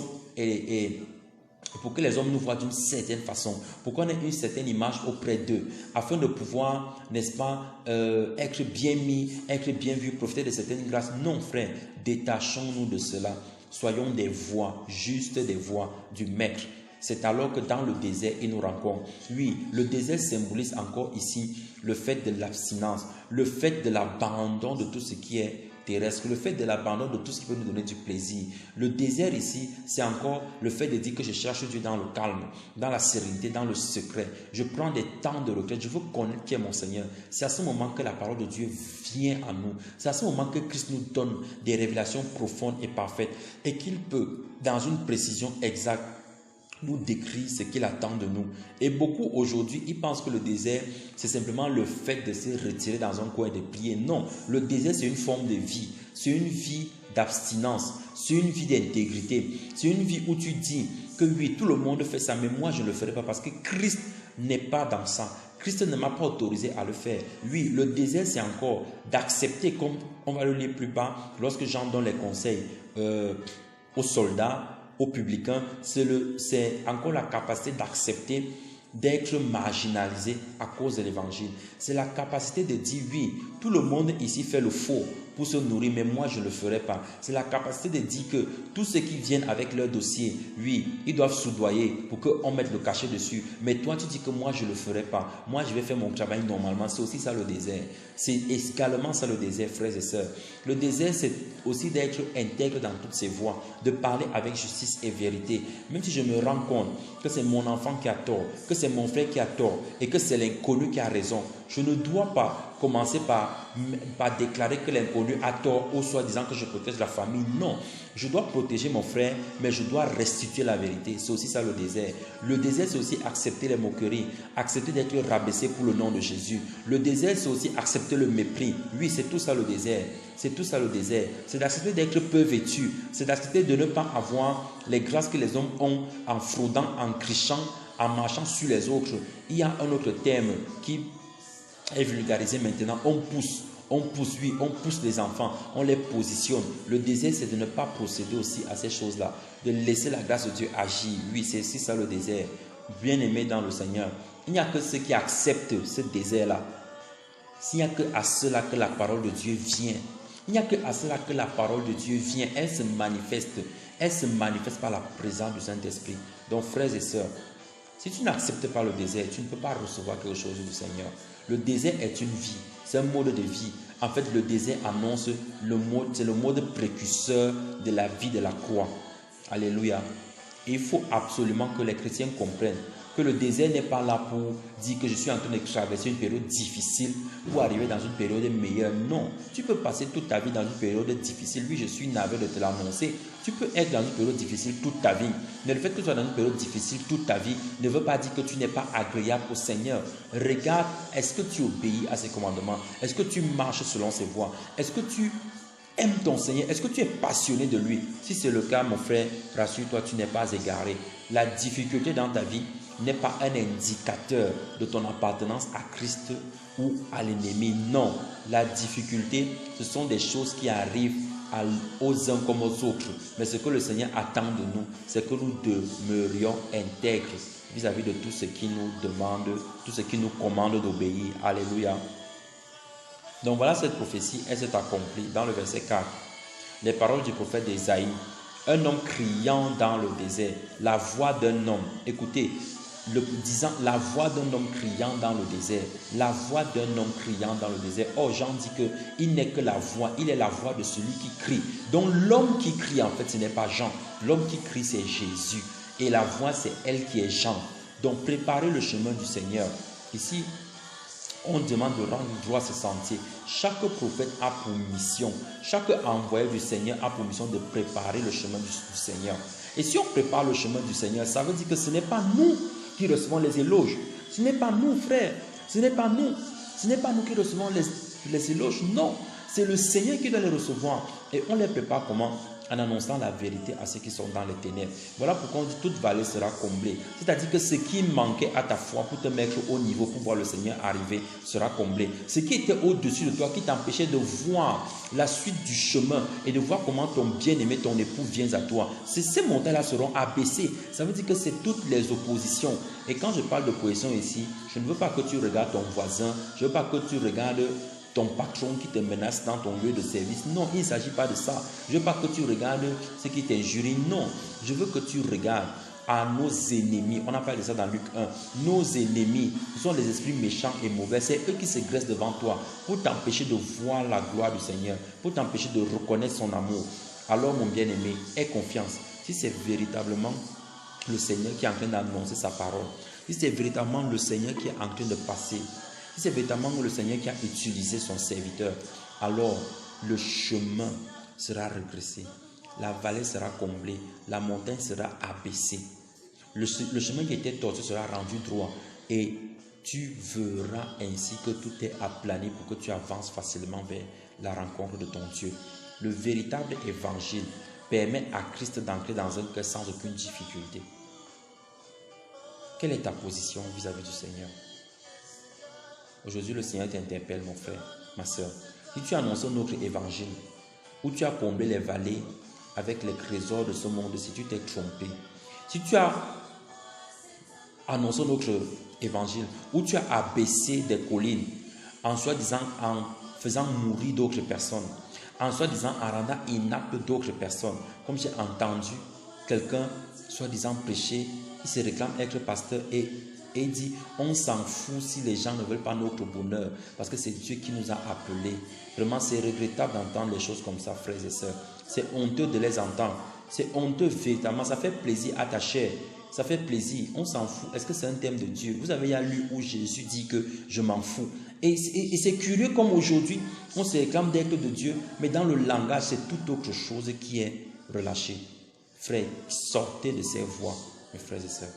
nous voient d'une certaine façon, pour qu'on ait une certaine image auprès d'eux, afin de pouvoir, n'est-ce pas, être bien mis, être bien vu, profiter de certaines grâces. Non, frère, détachons-nous de cela. Soyons des voix, juste des voix du Maître. C'est alors que dans le désert, il nous rencontre. Oui, le désert symbolise encore ici le fait de l'abstinence, le fait de l'abandon de tout ce qui est terrestre, le fait de l'abandon de tout ce qui peut nous donner du plaisir. Le désert ici, c'est encore le fait de dire que je cherche Dieu dans le calme, dans la sérénité, dans le secret. Je prends des temps de retraite, je veux connaître qui est mon Seigneur. C'est à ce moment que la parole de Dieu vient à nous. C'est à ce moment que Christ nous donne des révélations profondes et parfaites et qu'il peut, dans une précision exacte, nous décrit ce qu'il attend de nous. Et beaucoup aujourd'hui, ils pensent que le désert, c'est simplement le fait de se retirer dans un coin et de prier. Non, le désert, c'est une forme de vie. C'est une vie d'abstinence. C'est une vie d'intégrité. C'est une vie où tu dis que oui, tout le monde fait ça, mais moi, je ne le ferai pas parce que Christ n'est pas dans ça. Christ ne m'a pas autorisé à le faire. Oui, le désert, c'est encore d'accepter, comme on va le lire plus bas, lorsque Jean donne les conseils aux soldats, aux publicains, c'est encore la capacité d'accepter d'être marginalisé à cause de l'évangile. C'est la capacité de dire oui, tout le monde ici fait le faux pour se nourrir, mais moi je ne le ferai pas. C'est la capacité de dire que tous ceux qui viennent avec leur dossier, oui, ils doivent soudoyer pour qu'on mette le cachet dessus. Mais toi tu dis que moi je ne le ferai pas. Moi je vais faire mon travail normalement. C'est aussi ça le désert. C'est également ça le désert, frères et sœurs. Le désert, c'est aussi d'être intègre dans toutes ses voies, de parler avec justice et vérité. Même si je me rends compte que c'est mon enfant qui a tort, que c'est mon frère qui a tort et que c'est l'inconnu qui a raison, je ne dois pas commencer par déclarer que l'inconnu a tort ou soit disant que je protège la famille. Non, je dois protéger mon frère, mais je dois restituer la vérité. C'est aussi ça le désert. Le désert, c'est aussi accepter les moqueries, accepter d'être rabaissé pour le nom de Jésus. Le désert, c'est aussi accepter le mépris. Oui, c'est tout ça le désert. C'est tout ça le désert. C'est d'accepter d'être peu vêtu. C'est d'accepter de ne pas avoir les grâces que les hommes ont en fraudant, en crichant, en marchant sur les autres. Il y a un autre terme qui est vulgarisé maintenant. On pousse, oui, on pousse les enfants, on les positionne. Le désert, c'est de ne pas procéder aussi à ces choses-là, de laisser la grâce de Dieu agir. Oui, c'est aussi ça le désert. Bien-aimé dans le Seigneur, il n'y a que ceux qui acceptent ce désert-là. S'il n'y a que à cela que la parole de Dieu vient. Il n'y a que à cela que la parole de Dieu vient. Elle se manifeste. Elle se manifeste par la présence du Saint-Esprit. Donc, frères et sœurs, si tu n'acceptes pas le désert, tu ne peux pas recevoir quelque chose du Seigneur. Le désert est une vie. C'est un mode de vie. En fait, le désert annonce c'est le mode précurseur de la vie de la croix. Alléluia. Et il faut absolument que les chrétiens comprennent que le désert n'est pas là pour dire que je suis en train de traverser une période difficile pour arriver dans une période meilleure. Non, tu peux passer toute ta vie dans une période difficile. Oui, je suis navré de te l'annoncer. Tu peux être dans une période difficile toute ta vie. Mais le fait que tu sois dans une période difficile toute ta vie ne veut pas dire que tu n'es pas agréable au Seigneur. Regarde, est-ce que tu obéis à ses commandements? Est-ce que tu marches selon ses voies? Est-ce que tu aimes ton Seigneur? Est-ce que tu es passionné de lui? Si c'est le cas, mon frère, rassure-toi, tu n'es pas égaré. La difficulté dans ta vie n'est pas un indicateur de ton appartenance à Christ ou à l'ennemi. Non, la difficulté, ce sont des choses qui arrivent aux uns comme aux autres. Mais ce que le Seigneur attend de nous, c'est que nous demeurions intègres vis-à-vis de tout ce qui nous demande, tout ce qui nous commande d'obéir. Alléluia. Donc voilà, cette prophétie, elle s'est accomplie dans le verset 4. Les paroles du prophète d'Ésaïe. Un homme criant dans le désert, la voix d'un homme. Écoutez, disant la voix d'un homme criant dans le désert, la voix d'un homme criant dans le désert. Or, Jean dit qu'il n'est que la voix, il est la voix de celui qui crie. Donc l'homme qui crie, en fait, ce n'est pas Jean. L'homme qui crie, c'est Jésus. Et la voix, c'est elle qui est Jean. Donc préparez le chemin du Seigneur. Ici, on demande de rendre droit ce sentier. Chaque prophète a pour mission, chaque envoyé du Seigneur a pour mission de préparer le chemin du Seigneur. Et si on prépare le chemin du Seigneur, ça veut dire que ce n'est pas nous qui recevons les éloges. Ce n'est pas nous, frères. Ce n'est pas nous. Ce n'est pas nous qui recevons les éloges. Non, c'est le Seigneur qui doit les recevoir. Et on les prépare comment? En annonçant la vérité à ceux qui sont dans les ténèbres. Voilà pourquoi on dit toute vallée sera comblée. C'est-à-dire que ce qui manquait à ta foi pour te mettre au niveau, pour voir le Seigneur arriver, sera comblé. Ce qui était au-dessus de toi, qui t'empêchait de voir la suite du chemin et de voir comment ton bien-aimé, ton époux vient à toi, ces montagnes-là seront abaissées. Ça veut dire que c'est toutes les oppositions. Et quand je parle d'opposition ici, je ne veux pas que tu regardes ton voisin, je ne veux pas que tu regardes ton patron qui te menace dans ton lieu de service. Non, il ne s'agit pas de ça. Je ne veux pas que tu regardes ce qui t'injurie. Non, je veux que tu regardes à nos ennemis. On a parlé de ça dans Luc 1. Nos ennemis, ce sont les esprits méchants et mauvais. C'est eux qui se graissent devant toi pour t'empêcher de voir la gloire du Seigneur, pour t'empêcher de reconnaître son amour. Alors, mon bien-aimé, aie confiance. Si c'est véritablement le Seigneur qui est en train d'annoncer sa parole, si c'est véritablement le Seigneur qui est en train de passer, si c'est véritablement le Seigneur qui a utilisé son serviteur, alors le chemin sera redressé, la vallée sera comblée, la montagne sera abaissée. Le chemin qui était tordu sera rendu droit et tu verras ainsi que tout est aplani pour que tu avances facilement vers la rencontre de ton Dieu. Le véritable évangile permet à Christ d'entrer dans un cœur sans aucune difficulté. Quelle est ta position vis-à-vis du Seigneur? Aujourd'hui, le Seigneur t'interpelle, mon frère, ma soeur. Si tu annonces notre évangile, où tu as comblé les vallées avec les trésors de ce monde, si tu t'es trompé, si tu as annoncé notre évangile, où tu as abaissé des collines, en faisant mourir d'autres personnes, en soi-disant en rendant inaptes d'autres personnes, comme j'ai entendu quelqu'un, soi-disant prêcher, il se réclame être pasteur et dit, on s'en fout si les gens ne veulent pas notre bonheur, parce que c'est Dieu qui nous a appelés. Vraiment, c'est regrettable d'entendre les choses comme ça, frères et sœurs. C'est honteux de les entendre. C'est honteux, véritablement. Ça fait plaisir à ta chair. Ça fait plaisir. On s'en fout. Est-ce que c'est un thème de Dieu? Vous avez lu où Jésus dit que je m'en fous. Et c'est curieux comme aujourd'hui, on se réclame d'être de Dieu, mais dans le langage, c'est toute autre chose qui est relâchée. Frères, sortez de ces voies, mes frères et sœurs.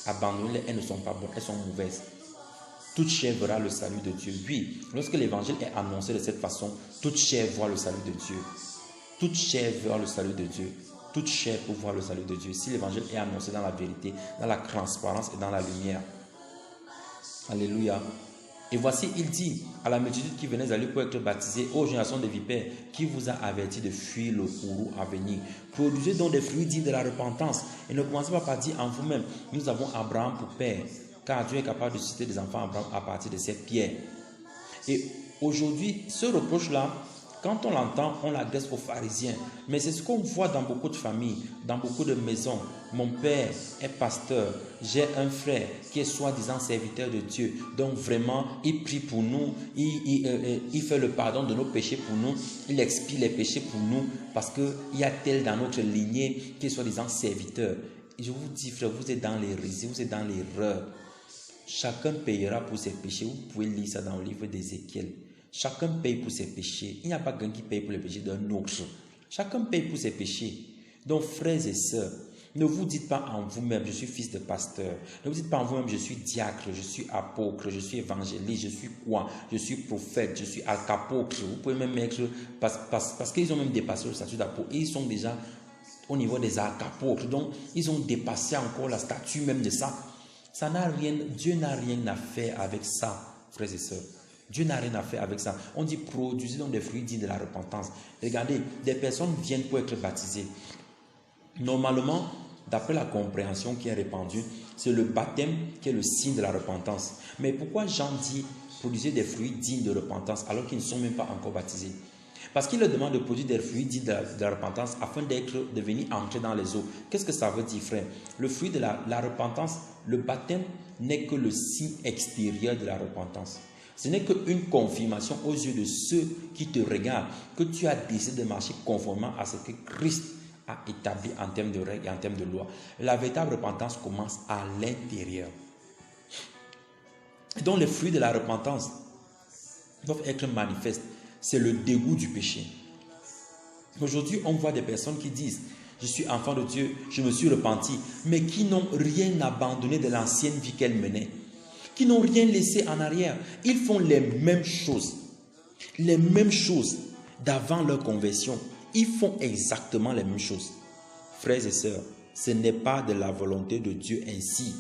Abandonnez-les, elles ne sont pas bonnes, elles sont mauvaises. Toute chair verra le salut de Dieu. Oui, lorsque l'évangile est annoncé de cette façon, toute chair voit le salut de Dieu. Toute chair verra le salut de Dieu. Toute chair peut voir le salut de Dieu. Si l'évangile est annoncé dans la vérité, dans la transparence et dans la lumière. Alléluia. Et voici, il dit à la multitude qui venait à lui pour être baptisée, ô génération de vipères, qui vous a averti de fuir le courroux à venir. Produisez donc des fruits dignes de la repentance. Et ne commencez pas par dire en vous-même, nous avons Abraham pour père, car Dieu est capable de susciter des enfants à Abraham à partir de ces pierres. Et aujourd'hui, ce reproche-là, quand on l'entend, on l'adresse aux pharisiens. Mais c'est ce qu'on voit dans beaucoup de familles, dans beaucoup de maisons. Mon père est pasteur. J'ai un frère qui est soi-disant serviteur de Dieu. Donc vraiment, il prie pour nous. Il fait le pardon de nos péchés pour nous. Il expie les péchés pour nous. Parce qu'il y a tel dans notre lignée qui est soi-disant serviteur. Et je vous dis, frère, vous êtes dans l'hérésie, vous êtes dans l'erreur. Chacun payera pour ses péchés. Vous pouvez lire ça dans le livre d'Ézéchiel. Chacun paye pour ses péchés. Il n'y a pas quelqu'un qui paye pour les péchés d'un autre. Chacun paye pour ses péchés. Donc, frères et sœurs, ne vous dites pas en vous-même, je suis fils de pasteur. Ne vous dites pas en vous-même, je suis diacre, je suis apôtre, je suis évangéliste, je suis quoi? Je suis prophète, je suis alcapôtre. Vous pouvez même être, parce qu'ils ont même dépassé le statut d'apôtre. Ils sont déjà au niveau des alcapôtres. Donc, ils ont dépassé encore la statue même de ça. Ça n'a rien, Dieu n'a rien à faire avec ça, frères et sœurs. Dieu n'a rien à faire avec ça. On dit produisez donc des fruits dignes de la repentance. Regardez, des personnes viennent pour être baptisées. Normalement, d'après la compréhension qui est répandue, c'est le baptême qui est le signe de la repentance. Mais pourquoi Jean dit produisez des fruits dignes de repentance alors qu'ils ne sont même pas encore baptisés. Parce qu'il leur demande de produire des fruits dignes de la repentance afin de venir entrer dans les eaux. Qu'est-ce que ça veut dire, frère? Le fruit de la repentance, le baptême n'est que le signe extérieur de la repentance. Ce n'est qu'une confirmation aux yeux de ceux qui te regardent que tu as décidé de marcher conformément à ce que Christ a établi en termes de règles et en termes de loi. La véritable repentance commence à l'intérieur. Donc les fruits de la repentance doivent être manifestes. C'est le dégoût du péché. Aujourd'hui, on voit des personnes qui disent « Je suis enfant de Dieu, je me suis repenti », mais qui n'ont rien abandonné de l'ancienne vie qu'elles menaient, qui n'ont rien laissé en arrière. Ils font les mêmes choses d'avant leur conversion. Ils font exactement les mêmes choses. Frères et sœurs, ce n'est pas de la volonté de Dieu ainsi.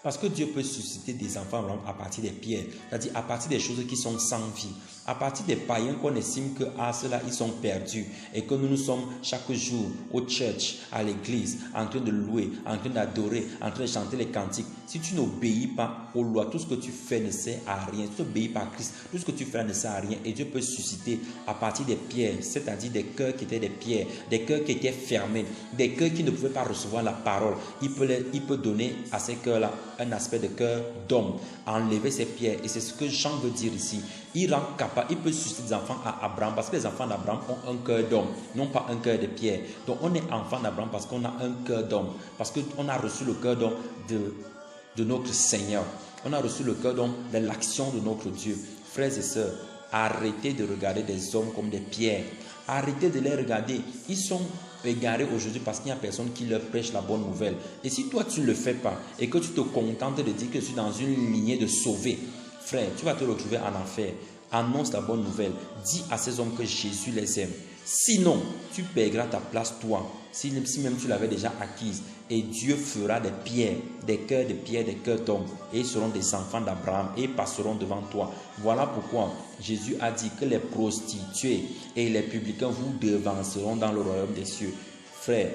Parce que Dieu peut susciter des enfants à partir des pierres, c'est-à-dire à partir des choses qui sont sans vie, à partir des païens qu'on estime que ceux-là, ils sont perdus et que nous sommes chaque jour au church, à l'église, en train de louer, en train d'adorer, en train de chanter les cantiques. Si tu n'obéis pas aux lois, tout ce que tu fais ne sert à rien. Si tu n'obéis pas à Christ, tout ce que tu fais ne sert à rien. Et Dieu peut susciter à partir des pierres, c'est-à-dire des cœurs qui étaient des pierres, des cœurs qui étaient fermés, des cœurs qui ne pouvaient pas recevoir la parole. Il peut donner à ces cœurs-là un aspect de cœur d'homme, enlever ces pierres. Et c'est ce que Jean veut dire ici. Il rend capable, il peut susciter des enfants à Abraham, parce que les enfants d'Abraham ont un cœur d'homme, non pas un cœur de pierre. Donc on est enfant d'Abraham parce qu'on a un cœur d'homme, parce qu'on a reçu le cœur d'homme de notre Seigneur. On a reçu le cœur d'homme de l'action de notre Dieu. Frères et sœurs, arrêtez de regarder des hommes comme des pierres. Arrêtez de les regarder. Ils sont égarés aujourd'hui parce qu'il n'y a personne qui leur prêche la bonne nouvelle. Et si toi tu ne le fais pas et que tu te contentes de dire que je suis dans une lignée de sauvés, frère, tu vas te retrouver en enfer. Annonce la bonne nouvelle. Dis à ces hommes que Jésus les aime. Sinon, tu perdras ta place toi, si même tu l'avais déjà acquise. Et Dieu fera des pierres, des cœurs de pierre, des cœurs d'hommes. Et ils seront des enfants d'Abraham et passeront devant toi. Voilà pourquoi Jésus a dit que les prostituées et les publicains vous devanceront dans le royaume des cieux. Frère,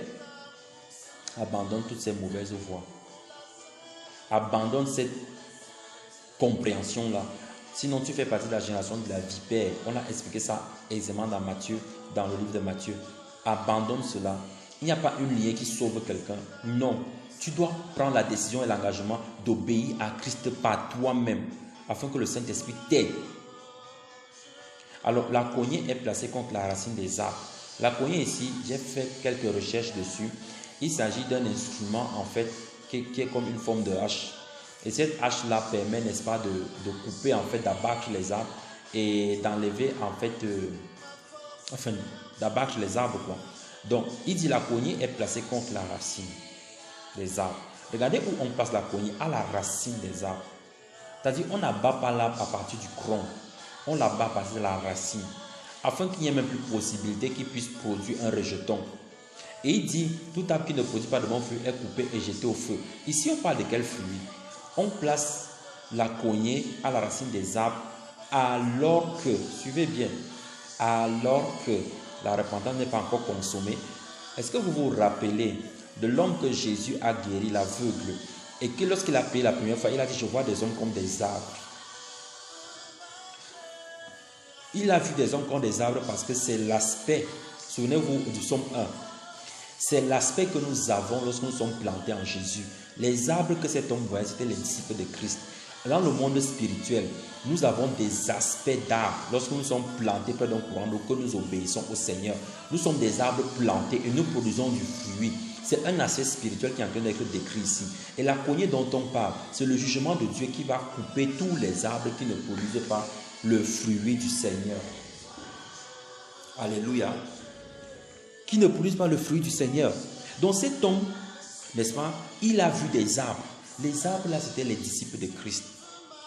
abandonne toutes ces mauvaises voies. Abandonne cette compréhension-là. Sinon, tu fais partie de la génération de la vipère. On a expliqué ça aisément dans Matthieu, dans le livre de Matthieu. Abandonne cela. Il n'y a pas une lignée qui sauve quelqu'un. Non. Tu dois prendre la décision et l'engagement d'obéir à Christ par toi-même, afin que le Saint-Esprit t'aide. Alors, la cognée est placée contre la racine des arbres. La cognée ici, j'ai fait quelques recherches dessus. Il s'agit d'un instrument, en fait, qui est comme une forme de hache. Et cette hache-là permet, n'est-ce pas, de couper, en fait, d'abattre les arbres et d'enlever, en fait, d'abattre les arbres, quoi. Donc, il dit la cognée est placée contre la racine des arbres. Regardez où on place la cognée, à la racine des arbres. C'est-à-dire, on n'abat pas l'arbre à partir du tronc. On l'abat à partir de la racine, afin qu'il n'y ait même plus possibilité qu'il puisse produire un rejeton. Et il dit, tout arbre qui ne produit pas de bon fruit est coupé et jeté au feu. Ici, on parle de quel fruit? On place la cognée à la racine des arbres alors que, suivez bien, alors que la repentance n'est pas encore consommée. Est-ce que vous vous rappelez de l'homme que Jésus a guéri, l'aveugle, et que lorsqu'il a prié la première fois, il a dit, je vois des hommes comme des arbres. Il a vu des hommes comme des arbres parce que c'est l'aspect, souvenez-vous du psaume 1, c'est l'aspect que nous avons lorsque nous sommes plantés en Jésus. Les arbres que cet homme voyait, c'était les disciples de Christ. Dans le monde spirituel, nous avons des aspects d'arbres. Lorsque nous sommes plantés près d'un courant d'eau, que nous obéissons au Seigneur, nous sommes des arbres plantés et nous produisons du fruit. C'est un aspect spirituel qui est en train d'être décrit ici. Et la cognée dont on parle, c'est le jugement de Dieu qui va couper tous les arbres qui ne produisent pas le fruit du Seigneur. Alléluia. Qui ne produisent pas le fruit du Seigneur. Donc cet homme, n'est-ce pas, il a vu des arbres. Les arbres là, c'était les disciples de Christ.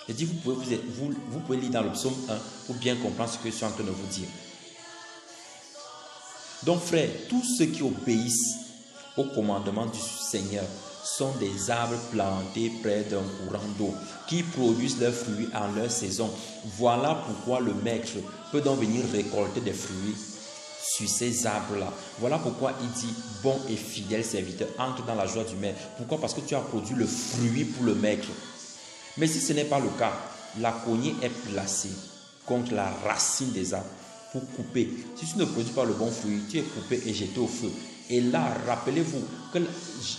Je dis, vous pouvez lire dans le psaume 1 pour bien comprendre ce que je suis en train de vous dire. Donc frère, tous ceux qui obéissent au commandement du Seigneur sont des arbres plantés près d'un courant d'eau qui produisent leurs fruits en leur saison. Voilà pourquoi le maître peut donc venir récolter des fruits sur ces arbres-là. Voilà pourquoi il dit, bon et fidèle serviteur, entre dans la joie du maître. Pourquoi? Parce que tu as produit le fruit pour le maître. Mais si ce n'est pas le cas, la cognée est placée contre la racine des arbres pour couper. Si tu ne produis pas le bon fruit, tu es coupé et jeté au feu. Et là, rappelez-vous que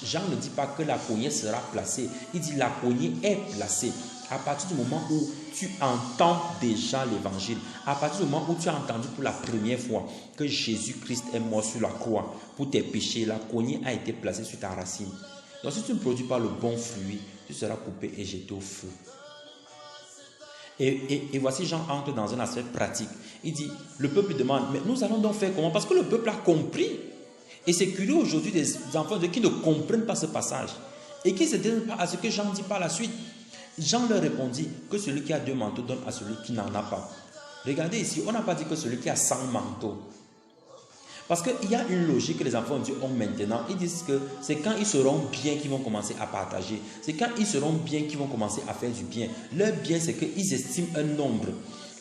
Jean ne dit pas que la cognée sera placée. Il dit la cognée est placée. À partir du moment où tu entends déjà l'évangile, à partir du moment où tu as entendu pour la première fois que Jésus-Christ est mort sur la croix pour tes péchés, la cognée a été placée sur ta racine. Donc si tu ne produis pas le bon fruit, tu seras coupé et jeté au feu. Et voici Jean entre dans un aspect pratique. Il dit, le peuple demande, mais nous allons donc faire comment? Parce que le peuple a compris. Et c'est curieux aujourd'hui des enfants de Dieu qui ne comprennent pas ce passage et qui ne se dédonnent pas à ce que Jean dit par la suite. Jean leur répondit que celui qui a 2 manteaux donne à celui qui n'en a pas. Regardez ici, on n'a pas dit que celui qui a 100 manteaux. Parce qu'il y a une logique que les enfants de Dieu ont maintenant. Ils disent que c'est quand ils seront bien qu'ils vont commencer à partager. C'est quand ils seront bien qu'ils vont commencer à faire du bien. Leur bien, c'est qu'ils estiment un nombre.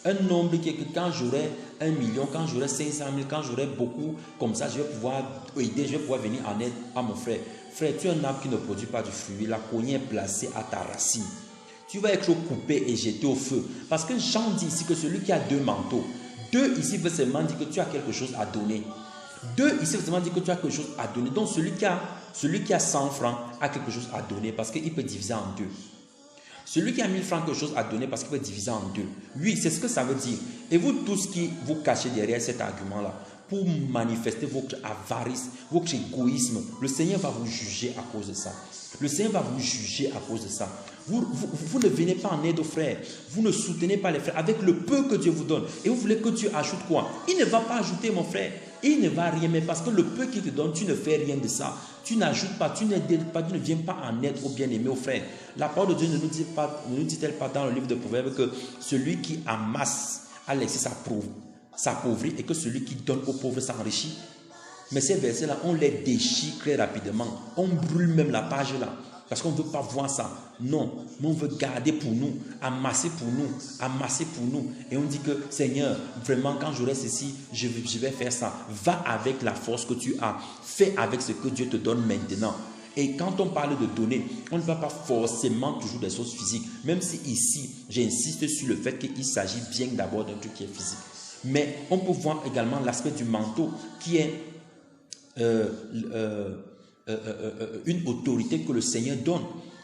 Un nombre qui est que quand j'aurai 1 million, quand j'aurai 500 000, quand j'aurai beaucoup, comme ça, je vais pouvoir aider, je vais pouvoir venir en aide à mon frère. Frère, tu es un arbre qui ne produit pas du fruit. La cognée est placée à ta racine. Tu vas être coupé et jeté au feu. Parce que Jean dit ici que celui qui a 2 manteaux, 2 ici veut seulement dire que tu as quelque chose à donner. 2 ici veut seulement dire que tu as quelque chose à donner. Donc celui qui a 100 francs a quelque chose à donner parce qu'il peut diviser en 2. Celui qui a 1000 francs quelque chose à donner parce qu'il peut diviser en 2. Oui, c'est ce que ça veut dire. Et vous tous qui vous cachez derrière cet argument-là, pour manifester votre avarice, votre égoïsme, le Seigneur va vous juger à cause de ça. Le Seigneur va vous juger à cause de ça. Vous ne venez pas en aide aux frères. Vous ne soutenez pas les frères avec le peu que Dieu vous donne. Et vous voulez que Dieu ajoute quoi? Il ne va pas ajouter, mon frère. Il ne va rien, mais parce que le peu qu'il te donne, tu ne fais rien de ça. Tu n'ajoutes pas, tu n'aides pas, tu ne viens pas en aide aux bien-aimés, aux frères. La parole de Dieu ne nous dit-elle pas dans le livre de Proverbes que celui qui amasse a laissé s'appauvrir et que celui qui donne aux pauvres s'enrichit? Mais ces versets-là, on les déchire très rapidement. On brûle même la page là. Parce qu'on ne veut pas voir ça. Non, mais on veut garder pour nous, amasser pour nous, amasser pour nous. Et on dit que, Seigneur, vraiment, quand j'aurai ceci, je vais faire ça. Va avec la force que tu as. Fais avec ce que Dieu te donne maintenant. Et quand on parle de donner, on ne va pas forcément toujours des choses physiques. Même si ici, j'insiste sur le fait qu'il s'agit bien d'abord d'un truc qui est physique. Mais on peut voir également l'aspect du manteau qui est une autorité que le Seigneur donne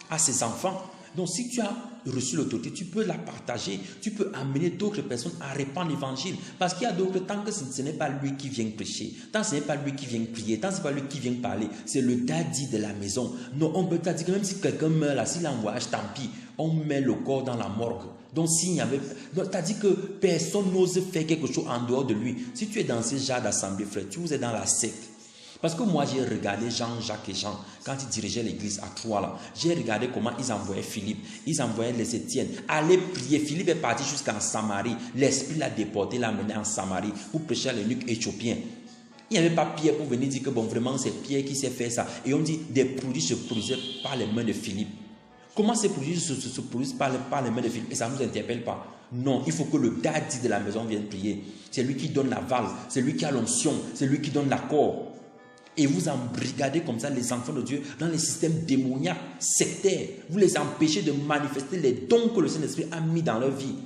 à ses enfants. Donc si tu as reçu l'autorité, tu peux la partager, tu peux amener d'autres personnes à répandre l'évangile. Parce qu'il y a d'autres, tant que ce n'est pas lui qui vient prêcher, tant que ce n'est pas lui qui vient prier, tant que ce n'est pas lui qui vient parler, c'est le daddy de la maison. Non, on peut dire que même si quelqu'un meurt là, s'il envoyage, tant pis, on met le corps dans la morgue. Donc s'il n'y avait... Donc t'as dit que personne n'ose faire quelque chose en dehors de lui. Si tu es dans ce genre d'assemblée, frère, tu es dans la secte. Parce que moi, j'ai regardé Jean-Jacques et Jean, quand ils dirigeaient l'église à Troyes, là. J'ai regardé comment ils envoyaient Philippe, ils envoyaient les Étienne. Allez prier. Philippe est parti jusqu'en Samarie. L'Esprit l'a déporté, l'a mené en Samarie pour prêcher à l'eunuque éthiopien. Il n'y avait pas Pierre pour venir dire que bon, vraiment, c'est Pierre qui sait faire ça. Et on dit, des produits se produisaient par les mains de Philippe. Comment ces produits se produisent par les mains de Philippe? Et ça ne nous interpelle pas. Non, il faut que le daddy de la maison vienne prier. C'est lui qui donne l'aval, c'est lui qui a l'onction, c'est lui qui donne l'accord. Et vous embrigadez comme ça les enfants de Dieu dans les systèmes démoniaques, sectaires. Vous les empêchez de manifester les dons que le Saint-Esprit a mis dans leur vie.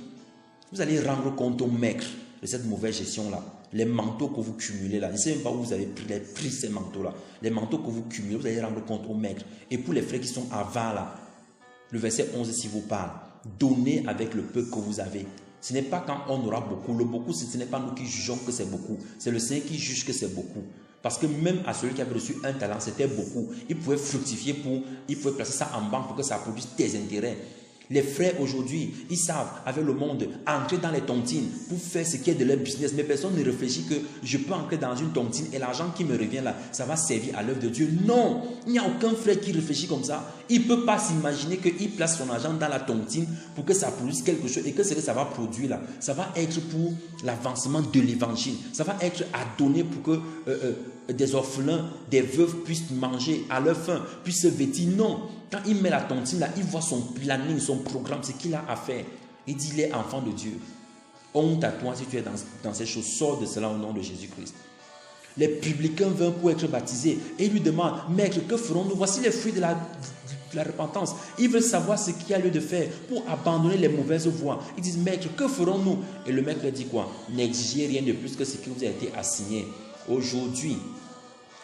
Vous allez rendre compte au maître de cette mauvaise gestion-là. Les manteaux que vous cumulez là, je ne sais même pas où vous avez pris ces manteaux-là. Les manteaux que vous cumulez, vous allez rendre compte au maître. Et pour les frères qui sont avant là, le verset 11 s'il vous parle, donnez avec le peu que vous avez. Ce n'est pas quand on aura beaucoup. Le beaucoup, ce n'est pas nous qui jugeons que c'est beaucoup. C'est le Seigneur qui juge que c'est beaucoup. Parce que même à celui qui avait reçu un talent, c'était beaucoup. Il pouvait fructifier il pouvait placer ça en banque pour que ça produise des intérêts. Les frères aujourd'hui, ils savent, avec le monde, entrer dans les tontines pour faire ce qui est de leur business. Mais personne ne réfléchit que je peux entrer dans une tontine et l'argent qui me revient là, ça va servir à l'œuvre de Dieu. Non, il n'y a aucun frère qui réfléchit comme ça. Il ne peut pas s'imaginer qu'il place son argent dans la tontine pour que ça produise quelque chose et que ce que ça va produire là, ça va être pour l'avancement de l'évangile. Ça va être à donner pour que des orphelins, des veuves puissent manger à leur faim, puissent se vêtir. Non. Quand il met la tontine là, il voit son planning, son programme, ce qu'il a à faire. Il dit, il est enfant de Dieu. Honte à toi si tu es dans ces choses. Sors de cela au nom de Jésus-Christ. Les publicains vinrent pour être baptisés et lui demandent, Maître, que ferons-nous? Voici les fruits de la repentance. Ils veulent savoir ce qu'il y a lieu de faire pour abandonner les mauvaises voies. Ils disent, Maître, que ferons-nous? Et le maître leur dit quoi? N'exigez rien de plus que ce qui vous a été assigné. Aujourd'hui,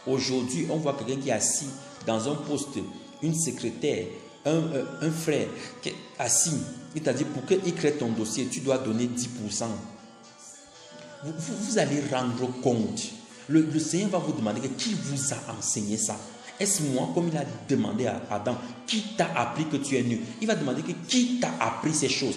on voit quelqu'un qui est assis dans un poste, une secrétaire, un frère qui est assis. Il t'a dit, pour qu'il crée ton dossier, tu dois donner 10%. Vous allez rendre compte. Le Seigneur va vous demander qui vous a enseigné ça. Est-ce moi, comme il a demandé à Adam, qui t'a appris que tu es nu? Il va demander qui t'a appris ces choses.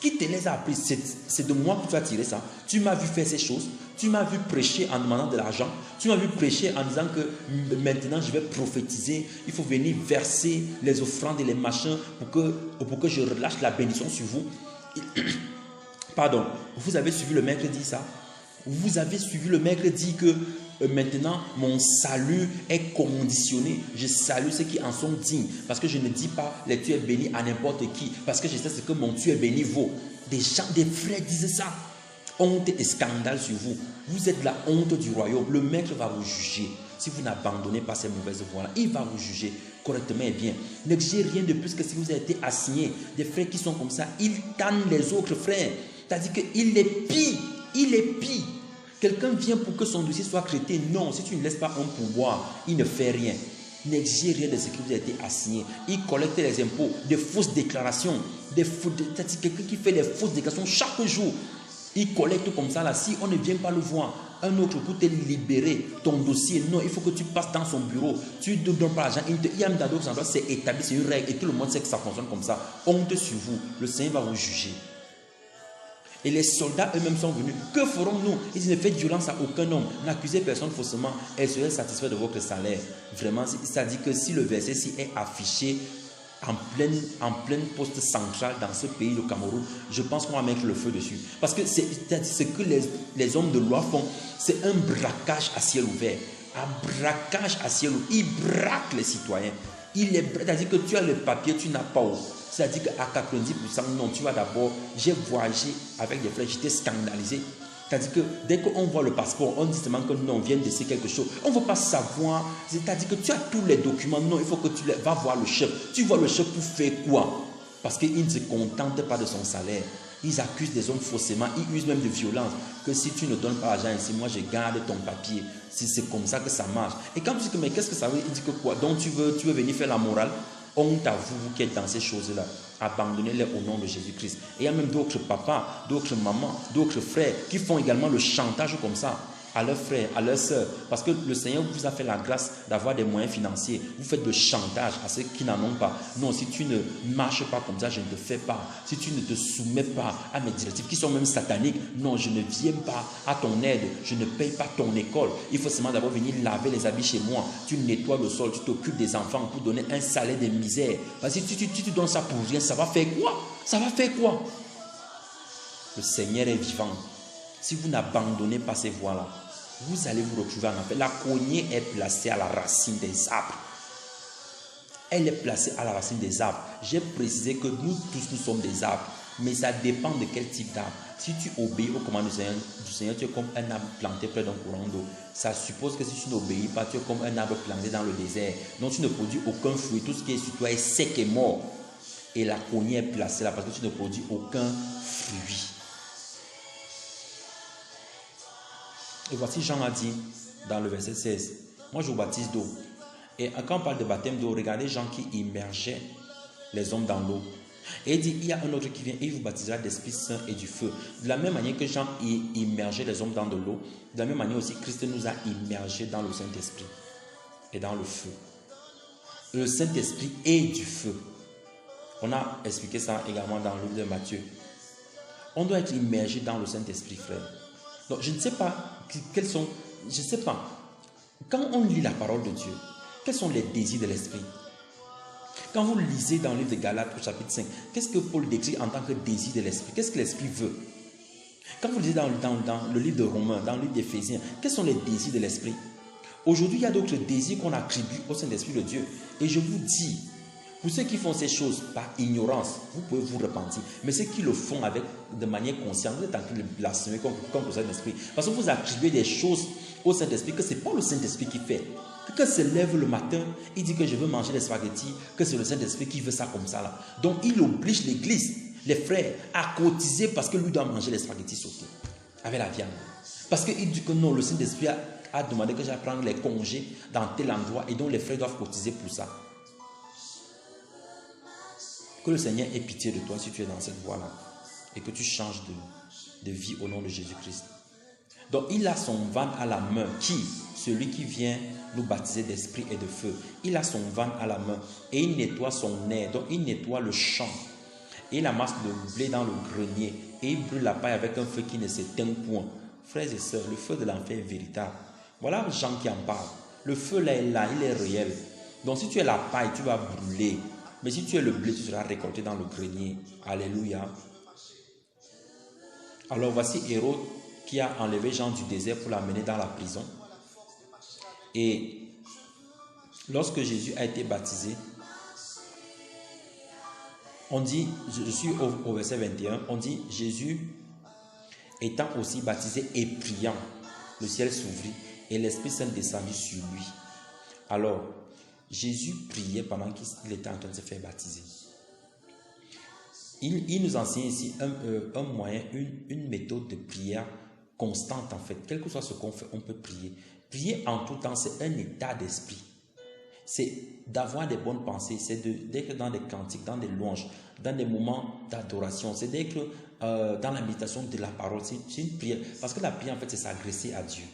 Qui te les a appris? C'est de moi que tu as tiré ça. Tu m'as vu faire ces choses. Tu m'as vu prêcher en demandant de l'argent. Tu m'as vu prêcher en disant que maintenant je vais prophétiser. Il faut venir verser les offrandes et les machins pour que je relâche la bénédiction sur vous. Pardon, vous avez suivi le maître dit ça? Vous avez suivi le maître dit que maintenant mon salut est conditionné. Je salue ceux qui en sont dignes. Parce que je ne dis pas les tu es béni à n'importe qui. Parce que je sais ce que mon tu es béni vaut. Des frères disent ça. Honte et scandale sur vous. Vous êtes la honte du royaume. Le maître va vous juger. Si vous n'abandonnez pas ces mauvaises voies-là, il va vous juger correctement et bien. N'exigez rien de plus que si vous avez été assigné. Des frères qui sont comme ça, ils tannent les autres frères. C'est-à-dire qu'il les pille. Il les pille. Quelqu'un vient pour que son dossier soit traité. Non, si tu ne laisses pas un pouvoir, il ne fait rien. N'exigez rien de ce qui vous a été assigné. Il collecte les impôts, des fausses déclarations. C'est-à-dire quelqu'un qui fait les fausses déclarations chaque jour. Il collecte comme ça là. Si on ne vient pas le voir, un autre pour te libérer ton dossier. Non, il faut que tu passes dans son bureau. Tu ne donnes pas l'argent. Il y a même dans d'autres endroits, c'est établi, c'est une règle. Et tout le monde sait que ça fonctionne comme ça. Honte sur vous. Le Seigneur va vous juger. Et les soldats eux-mêmes sont venus. Que ferons-nous? Ils disent, ne faites violence à aucun homme. N'accusez personne faussement. Elle serait satisfaite de votre salaire. Vraiment, ça dit que si le verset-ci est affiché en pleine poste centrale dans ce pays, le Cameroun, je pense qu'on va mettre le feu dessus. Parce que ce que les hommes de loi font, c'est un braquage à ciel ouvert. Un braquage à ciel ouvert. Ils braquent les citoyens. C'est-à-dire que tu as le papier, tu n'as pas. C'est-à-dire qu'à 90%, non, tu vas d'abord, j'ai voyagé avec des frères, j'étais scandalisé. C'est-à-dire que dès qu'on voit le passeport, on dit seulement que non, on vient d'essayer quelque chose. On ne veut pas savoir. C'est-à-dire que tu as tous les documents. Non, il faut que tu vas voir le chef. Tu vois le chef pour faire quoi? Parce qu'il ne se contente pas de son salaire. Ils accusent les hommes faussement. Ils usent même de violence. Que si tu ne donnes pas l'argent ici, moi je garde ton papier. Si c'est comme ça que ça marche. Et quand tu dis que mais qu'est-ce que ça veut dire? Il dit que quoi? Donc tu veux venir faire la morale? Honte à vous qui êtes dans ces choses-là. Abandonnez-les au nom de Jésus-Christ. Et il y a même d'autres papas, d'autres mamans, d'autres frères qui font également le chantage comme ça à leurs frères, à leurs sœurs. Parce que le Seigneur vous a fait la grâce d'avoir des moyens financiers. Vous faites le chantage à ceux qui n'en ont pas. Non, si tu ne marches pas comme ça, je ne te fais pas. Si tu ne te soumets pas à mes directives qui sont même sataniques, non, je ne viens pas à ton aide. Je ne paye pas ton école. Il faut seulement d'abord venir laver les habits chez moi. Tu nettoies le sol, tu t'occupes des enfants pour donner un salaire de misère. Parce que si tu donnes ça pour rien, ça va faire quoi? Ça va faire quoi? Le Seigneur est vivant. Si vous n'abandonnez pas ces voies-là, vous allez vous retrouver en enfer. La cognée est placée à la racine des arbres. Elle est placée à la racine des arbres. J'ai précisé que nous tous, nous sommes des arbres. Mais ça dépend de quel type d'arbre. Si tu obéis aux commandes du Seigneur, tu es comme un arbre planté près d'un courant d'eau. Ça suppose que si tu n'obéis pas, tu es comme un arbre planté dans le désert. Donc tu ne produis aucun fruit. Tout ce qui est sur toi est sec et mort. Et la cognée est placée là parce que tu ne produis aucun fruit. Et voici Jean a dit dans le verset 16, moi je vous baptise d'eau. Et quand on parle de baptême d'eau, regardez Jean qui immergeait les hommes dans l'eau. Et il dit, il y a un autre qui vient et il vous baptisera d'Esprit Saint et du feu. De la même manière que Jean immergeait les hommes dans de l'eau, de la même manière aussi Christ nous a immergés dans le Saint-Esprit et dans le feu. Le Saint-Esprit est du feu. On a expliqué ça également dans le livre de Matthieu. On doit être immergé dans le Saint-Esprit, frère. Donc, je ne sais pas quels sont, je ne sais pas. Quand on lit la parole de Dieu, quels sont les désirs de l'esprit? Quand vous lisez dans le livre de Galates au chapitre 5, qu'est-ce que Paul décrit en tant que désir de l'esprit? Qu'est-ce que l'esprit veut? Quand vous lisez dans le livre de Romains, dans le livre d'Éphésiens, quels sont les désirs de l'esprit? Aujourd'hui, il y a d'autres désirs qu'on attribue au Saint-Esprit de Dieu. Et je vous dis, Pour ceux qui font ces choses par ignorance, vous pouvez vous repentir. Mais ceux qui le font de manière consciente, vous êtes en train de blasphémer contre le Saint-Esprit. Parce que vous attribuez des choses au Saint-Esprit que ce n'est pas le Saint-Esprit qui fait. Quelqu'un se lève le matin, il dit que je veux manger des spaghettis, que c'est le Saint-Esprit qui veut ça comme ça là. Donc il oblige l'église, les frères, à cotiser parce que lui doit manger les spaghettis surtout, avec la viande. Parce qu'il dit que non, le Saint-Esprit a demandé que j'aille prendre les congés dans tel endroit et donc les frères doivent cotiser pour ça. Que le Seigneur ait pitié de toi si tu es dans cette voie-là et que tu changes de vie au nom de Jésus-Christ. Donc il a son van à la main. Qui? Celui qui vient nous baptiser d'esprit et de feu. Il a son van à la main et il nettoie son air. Donc il nettoie le champ. Et il amasse le blé dans le grenier et il brûle la paille avec un feu qui ne s'éteint point. Frères et sœurs, le feu de l'enfer est véritable. Voilà Jean qui en parle. Le feu là, il est réel. Donc si tu es la paille, tu vas brûler. Mais si tu es le blé, tu seras récolté dans le grenier. Alléluia. Alors voici Hérode qui a enlevé Jean du désert pour l'amener dans la prison. Et lorsque Jésus a été baptisé, on dit, je suis au verset 21, on dit Jésus étant aussi baptisé et priant, le ciel s'ouvrit et l'Esprit Saint descendit sur lui. Alors, Jésus priait pendant qu'il était en train de se faire baptiser. Il nous enseigne ici un moyen, une méthode de prière constante en fait. Quel que soit ce qu'on fait, on peut prier. Prier en tout temps, c'est un état d'esprit. C'est d'avoir des bonnes pensées, c'est d'être dans des cantiques, dans des louanges, dans des moments d'adoration, c'est d'être dans la méditation de la parole. C'est une prière. Parce que la prière, en fait, c'est s'agresser à Dieu.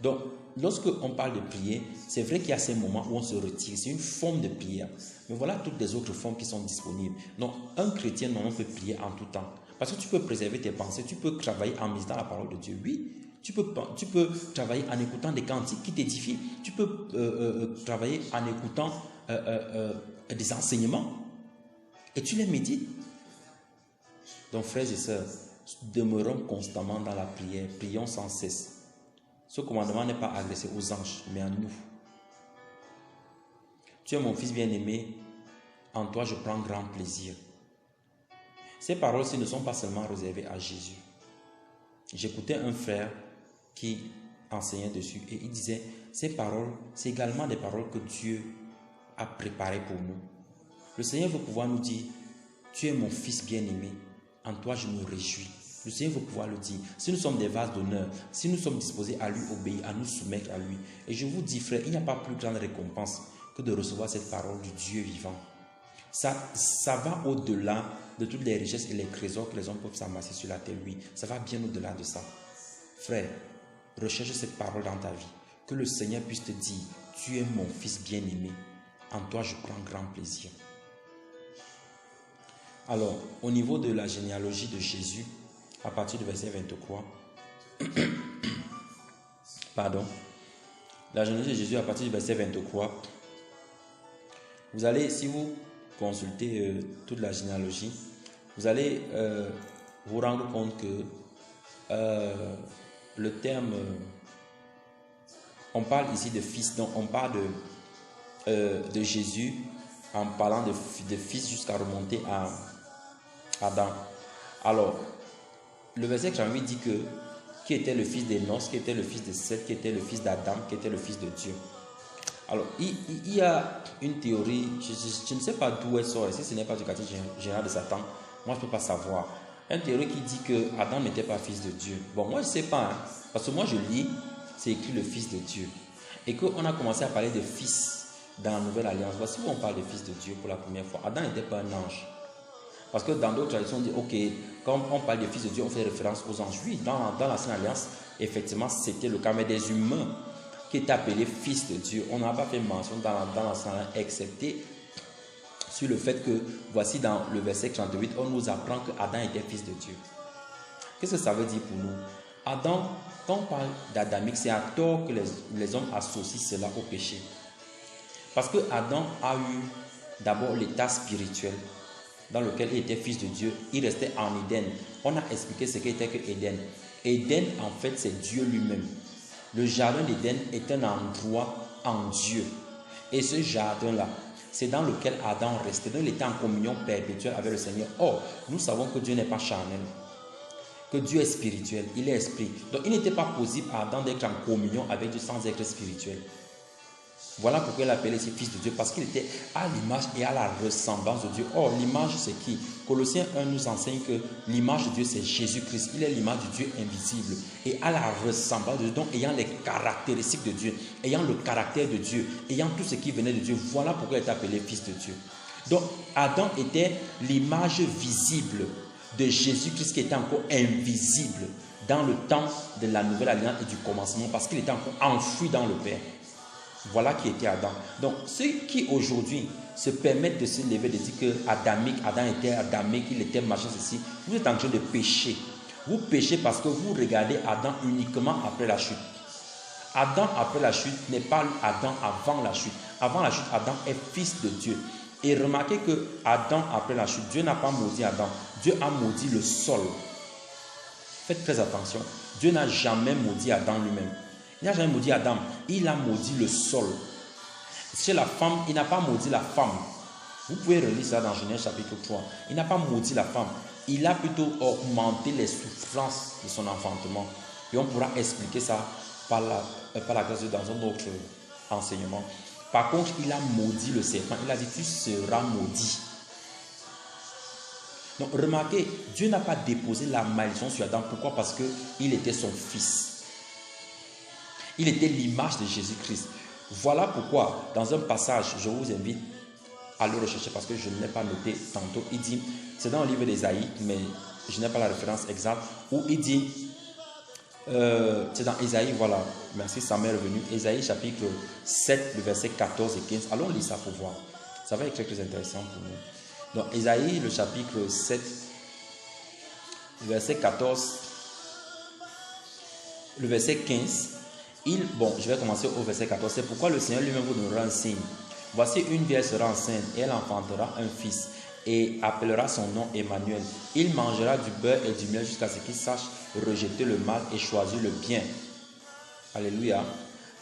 Donc, lorsque on parle de prier, c'est vrai qu'il y a ces moments où on se retire. C'est une forme de prière. Mais voilà toutes les autres formes qui sont disponibles. Donc, un chrétien, non, on peut prier en tout temps. Parce que tu peux préserver tes pensées, tu peux travailler en méditant la parole de Dieu. Oui, tu peux travailler en écoutant des cantiques qui t'édifient. Tu peux travailler en écoutant des enseignements. Et tu les médites. Donc, frères et sœurs, demeurons constamment dans la prière. Prions sans cesse. Ce commandement n'est pas adressé aux anges, mais à nous. Tu es mon fils bien-aimé, en toi je prends grand plaisir. Ces paroles-ci ne sont pas seulement réservées à Jésus. J'écoutais un frère qui enseignait dessus et il disait, ces paroles, c'est également des paroles que Dieu a préparées pour nous. Le Seigneur veut pouvoir nous dire, tu es mon fils bien-aimé, en toi je me réjouis. Le Seigneur veut pouvoir le dire. Si nous sommes des vases d'honneur, si nous sommes disposés à lui obéir, à nous soumettre à lui. Et je vous dis, frère, il n'y a pas plus grande récompense que de recevoir cette parole du Dieu vivant. Ça va au-delà de toutes les richesses et les trésors que les hommes peuvent s'amasser sur la terre. Oui, ça va bien au-delà de ça. Frère, recherche cette parole dans ta vie. Que le Seigneur puisse te dire, tu es mon fils bien-aimé. En toi, je prends grand plaisir. Alors, au niveau de la généalogie de Jésus, à partir du verset 23, pardon, la généalogie de Jésus à partir du verset 23, vous allez, si vous consultez toute la généalogie, vous allez vous rendre compte que le terme, on parle ici de fils, donc on parle de Jésus en parlant de fils jusqu'à remonter à Adam. Alors, le verset 38 dit que qui était le fils d'Énos, qui était le fils de Seth, qui était le fils d'Adam, qui était le fils de Dieu. Alors, il y a une théorie, je ne sais pas d'où elle sort, si ce n'est pas du quartier général de Satan, moi je ne peux pas savoir. Une théorie qui dit que Adam n'était pas fils de Dieu. Bon, moi je ne sais pas, hein, parce que moi je lis, c'est écrit le fils de Dieu. Et qu'on a commencé à parler de fils dans la Nouvelle Alliance. Voici où on parle de fils de Dieu pour la première fois. Adam n'était pas un ange. Parce que dans d'autres traditions, on dit, ok, quand on parle de fils de Dieu, on fait référence aux anges. Oui, dans l'Ancienne Alliance, effectivement, c'était le cas, mais des humains qui étaient appelés fils de Dieu. On n'a pas fait mention dans l'Ancienne Alliance, excepté sur le fait que, voici dans le verset 38, on nous apprend que Adam était fils de Dieu. Qu'est-ce que ça veut dire pour nous? Adam, quand on parle d'adamique, c'est à tort que les hommes associent cela au péché. Parce que Adam a eu d'abord l'état spirituel dans lequel il était fils de Dieu. Il restait en Éden. On a expliqué ce qu'était que Éden. Éden, en fait, c'est Dieu lui-même. Le jardin d'Éden est un endroit en Dieu. Et ce jardin-là, c'est dans lequel Adam restait. Donc il était en communion perpétuelle avec le Seigneur. Or, nous savons que Dieu n'est pas charnel, que Dieu est spirituel, il est esprit. Donc il n'était pas possible à Adam d'être en communion avec Dieu sans être spirituel. Voilà pourquoi il appelait ses fils de Dieu, parce qu'il était à l'image et à la ressemblance de Dieu. Or, l'image, c'est qui? Colossiens 1 nous enseigne que l'image de Dieu, c'est Jésus-Christ. Il est l'image de Dieu invisible et à la ressemblance de Dieu, donc ayant les caractéristiques de Dieu, ayant le caractère de Dieu, ayant tout ce qui venait de Dieu. Voilà pourquoi il est appelé fils de Dieu. Donc, Adam était l'image visible de Jésus-Christ qui était encore invisible dans le temps de la nouvelle alliance et du commencement, parce qu'il était encore enfoui dans le Père. Voilà qui était Adam. Donc, ceux qui aujourd'hui se permettent de se lever, de dire que Adam était adamique, il était machin, ceci, vous êtes en train de pécher. Vous péchez parce que vous regardez Adam uniquement après la chute. Adam après la chute n'est pas Adam avant la chute. Avant la chute, Adam est fils de Dieu. Et remarquez que Adam après la chute, Dieu n'a pas maudit Adam. Dieu a maudit le sol. Faites très attention. Dieu n'a jamais maudit Adam lui-même. Il n'a jamais maudit Adam, il a maudit le sol. Chez la femme, il n'a pas maudit la femme. Vous pouvez relire ça dans Genèse chapitre 3. Il n'a pas maudit la femme. Il a plutôt augmenté les souffrances de son enfantement. Et on pourra expliquer ça par la grâce de Dieu dans un autre enseignement. Par contre, il a maudit le serpent. Il a dit, tu seras maudit. Donc, remarquez, Dieu n'a pas déposé la malédiction sur Adam. Pourquoi? Parce qu'il était son fils. Il était l'image de Jésus-Christ. Voilà pourquoi, dans un passage, je vous invite à le rechercher parce que je ne l'ai pas noté tantôt. Il dit, c'est dans le livre d'Ésaïe, mais je n'ai pas la référence exacte, où il dit, c'est dans Ésaïe, voilà, merci, ça m'est revenu. Ésaïe chapitre 7, le verset 14 et 15. Allons lire ça pour voir. Ça va être très, très intéressant pour nous. Donc, Ésaïe, le chapitre 7, le verset 14, le verset 15. Je vais commencer au verset 14. C'est pourquoi le Seigneur lui-même vous donnera un signe. Voici une vierge sera enceinte et elle enfantera un fils et appellera son nom Emmanuel. Il mangera du beurre et du miel jusqu'à ce qu'il sache rejeter le mal et choisir le bien. Alléluia.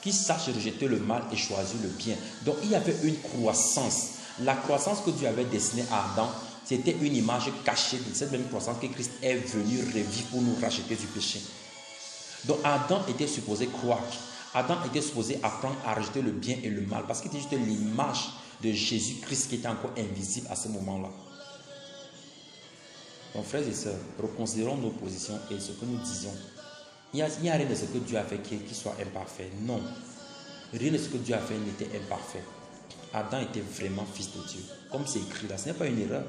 Qu'il sache rejeter le mal et choisir le bien. Donc il y avait une croissance. La croissance que Dieu avait destinée à Adam, c'était une image cachée de cette même croissance que Christ est venu revivre pour nous racheter du péché. Donc Adam était supposé croître. Adam était supposé apprendre à rejeter le bien et le mal parce qu'il était juste l'image de Jésus-Christ qui était encore invisible à ce moment-là. Donc frères et sœurs, reconsidérons nos positions et ce que nous disons. Il n'y a rien de ce que Dieu a fait qui soit imparfait. Non. Rien de ce que Dieu a fait n'était imparfait. Adam était vraiment fils de Dieu. Comme c'est écrit là, ce n'est pas une erreur.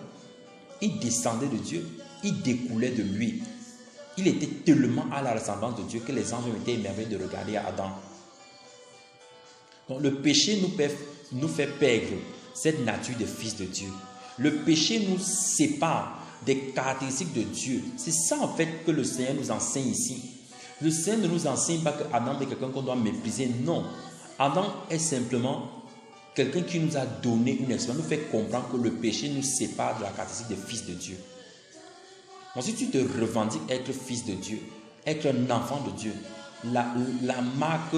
Il descendait de Dieu. Il découlait de lui. Il était tellement à la ressemblance de Dieu que les anges ont été émerveillés de regarder Adam. Donc le péché nous fait perdre cette nature de fils de Dieu. Le péché nous sépare des caractéristiques de Dieu. C'est ça en fait que le Seigneur nous enseigne ici. Le Seigneur ne nous enseigne pas que Adam est quelqu'un qu'on doit mépriser. Non. Adam est simplement quelqu'un qui nous a donné une expérience, nous fait comprendre que le péché nous sépare de la caractéristique des fils de Dieu. Donc si tu te revendiques être fils de Dieu, être un enfant de Dieu, la marque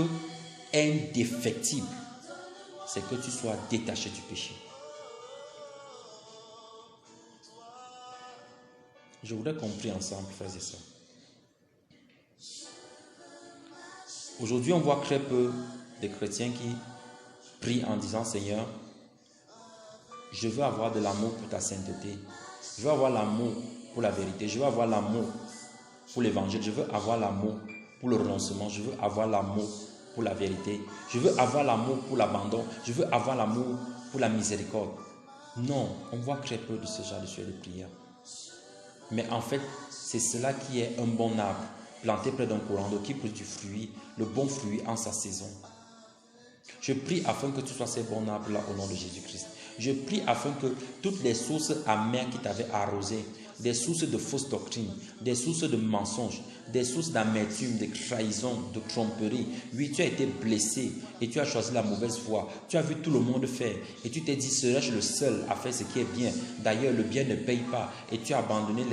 indéfectible, c'est que tu sois détaché du péché. Je voudrais qu'on prie ensemble, frères et sœurs. Aujourd'hui, on voit très peu de chrétiens qui prient en disant, Seigneur, je veux avoir de l'amour pour ta sainteté. Je veux avoir l'amour pour la vérité. Je veux avoir l'amour pour l'évangile. Je veux avoir l'amour pour le renoncement. Je veux avoir l'amour pour la vérité. Je veux avoir l'amour pour l'abandon. Je veux avoir l'amour pour la miséricorde. Non, on voit très peu de ce genre de prière. Mais en fait, c'est cela qui est un bon arbre planté près d'un courant d'eau qui produit du fruit, le bon fruit en sa saison. Je prie afin que tu sois ces bons arbres-là au nom de Jésus-Christ. Je prie afin que toutes les sources amères qui t'avaient arrosé, des sources de fausses doctrines, des sources de mensonges, des sources d'amertume, de trahison, de tromperie. Oui, tu as été blessé et tu as choisi la mauvaise voie. Tu as vu tout le monde faire et tu t'es dit, serais-je le seul à faire ce qui est bien? D'ailleurs, le bien ne paye pas et tu as abandonné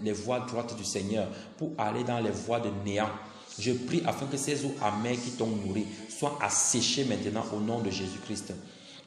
les voies droites du Seigneur pour aller dans les voies de néant. Je prie afin que ces eaux amères qui t'ont nourri soient asséchées maintenant au nom de Jésus-Christ.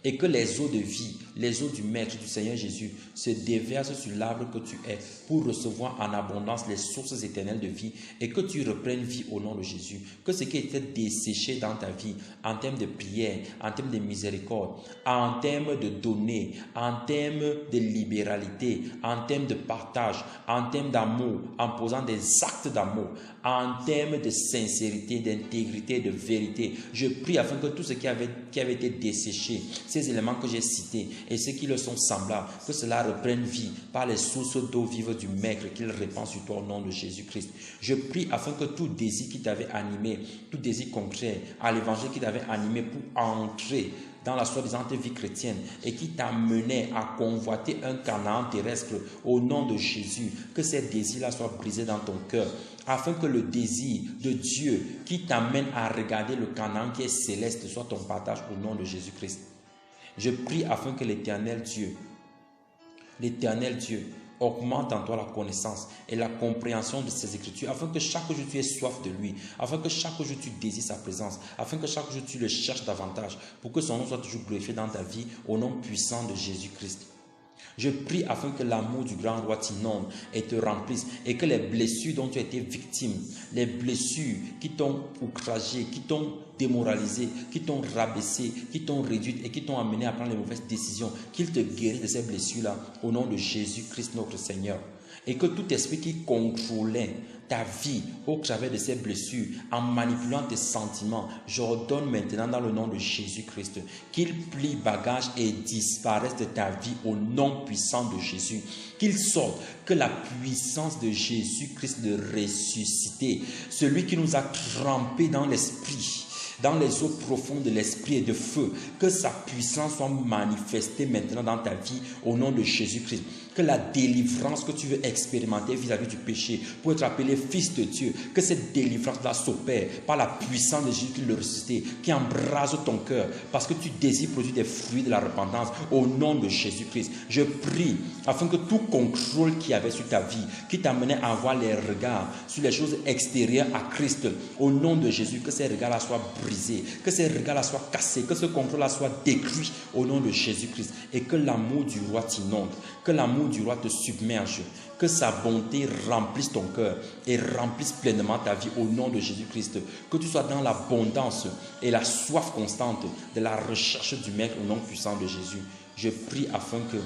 et que les eaux de vie, les eaux du Maître, du Seigneur Jésus, se déversent sur l'arbre que tu es pour recevoir en abondance les sources éternelles de vie et que tu reprennes vie au nom de Jésus. Que ce qui était desséché dans ta vie, en termes de prière, en termes de miséricorde, en termes de donner, en termes de libéralité, en termes de partage, en termes d'amour, en posant des actes d'amour, en termes de sincérité, d'intégrité, de vérité, je prie afin que tout ce qui avait été desséché, ces éléments que j'ai cités et ceux qui leur sont semblables, que cela reprenne vie par les sources d'eau vive du Maître qu'il répand sur toi au nom de Jésus-Christ. Je prie afin que tout désir qui t'avait animé, tout désir concret à l'évangile qui t'avait animé pour entrer dans la soi-disant vie chrétienne et qui t'amenait à convoiter un Canaan terrestre au nom de Jésus, que ces désirs-là soient brisés dans ton cœur, afin que le désir de Dieu qui t'amène à regarder le Canaan qui est céleste soit ton partage au nom de Jésus-Christ. Je prie afin que l'Éternel Dieu, augmente en toi la connaissance et la compréhension de ses Écritures, afin que chaque jour tu aies soif de lui, afin que chaque jour tu désires sa présence, afin que chaque jour tu le cherches davantage, pour que son nom soit toujours glorifié dans ta vie, au nom puissant de Jésus-Christ. Je prie afin que l'amour du grand roi t'inonde et te remplisse et que les blessures dont tu as été victime, les blessures qui t'ont outragé, qui t'ont démoralisé, qui t'ont rabaissé, qui t'ont réduit et qui t'ont amené à prendre les mauvaises décisions, qu'il te guérisse de ces blessures-là au nom de Jésus-Christ notre Seigneur. Et que tout esprit qui contrôlait ta vie au travers de ces blessures, en manipulant tes sentiments, j'ordonne maintenant dans le nom de Jésus-Christ qu'il plie bagage et disparaisse de ta vie au nom puissant de Jésus. Qu'il sorte, que la puissance de Jésus-Christ de ressuscité, celui qui nous a trempés dans l'esprit, dans les eaux profondes de l'esprit et de feu, que sa puissance soit manifestée maintenant dans ta vie au nom de Jésus-Christ. Que la délivrance que tu veux expérimenter vis-à-vis du péché pour être appelé fils de Dieu, que cette délivrance-là s'opère par la puissance de Jésus qui le ressuscité, qui embrase ton cœur parce que tu désires produire des fruits de la repentance au nom de Jésus-Christ. Je prie afin que tout contrôle qu'il y avait sur ta vie, qui t'amenait à avoir les regards sur les choses extérieures à Christ, au nom de Jésus, que ces regards-là soient brisés, que ces regards-là soient cassés, que ce contrôle-là soit détruit au nom de Jésus-Christ et que l'amour du roi t'inonde, que l'amour du roi te submerge, que sa bonté remplisse ton cœur et remplisse pleinement ta vie au nom de Jésus-Christ, que tu sois dans l'abondance et la soif constante de la recherche du Maître au nom puissant de Jésus. Je prie afin que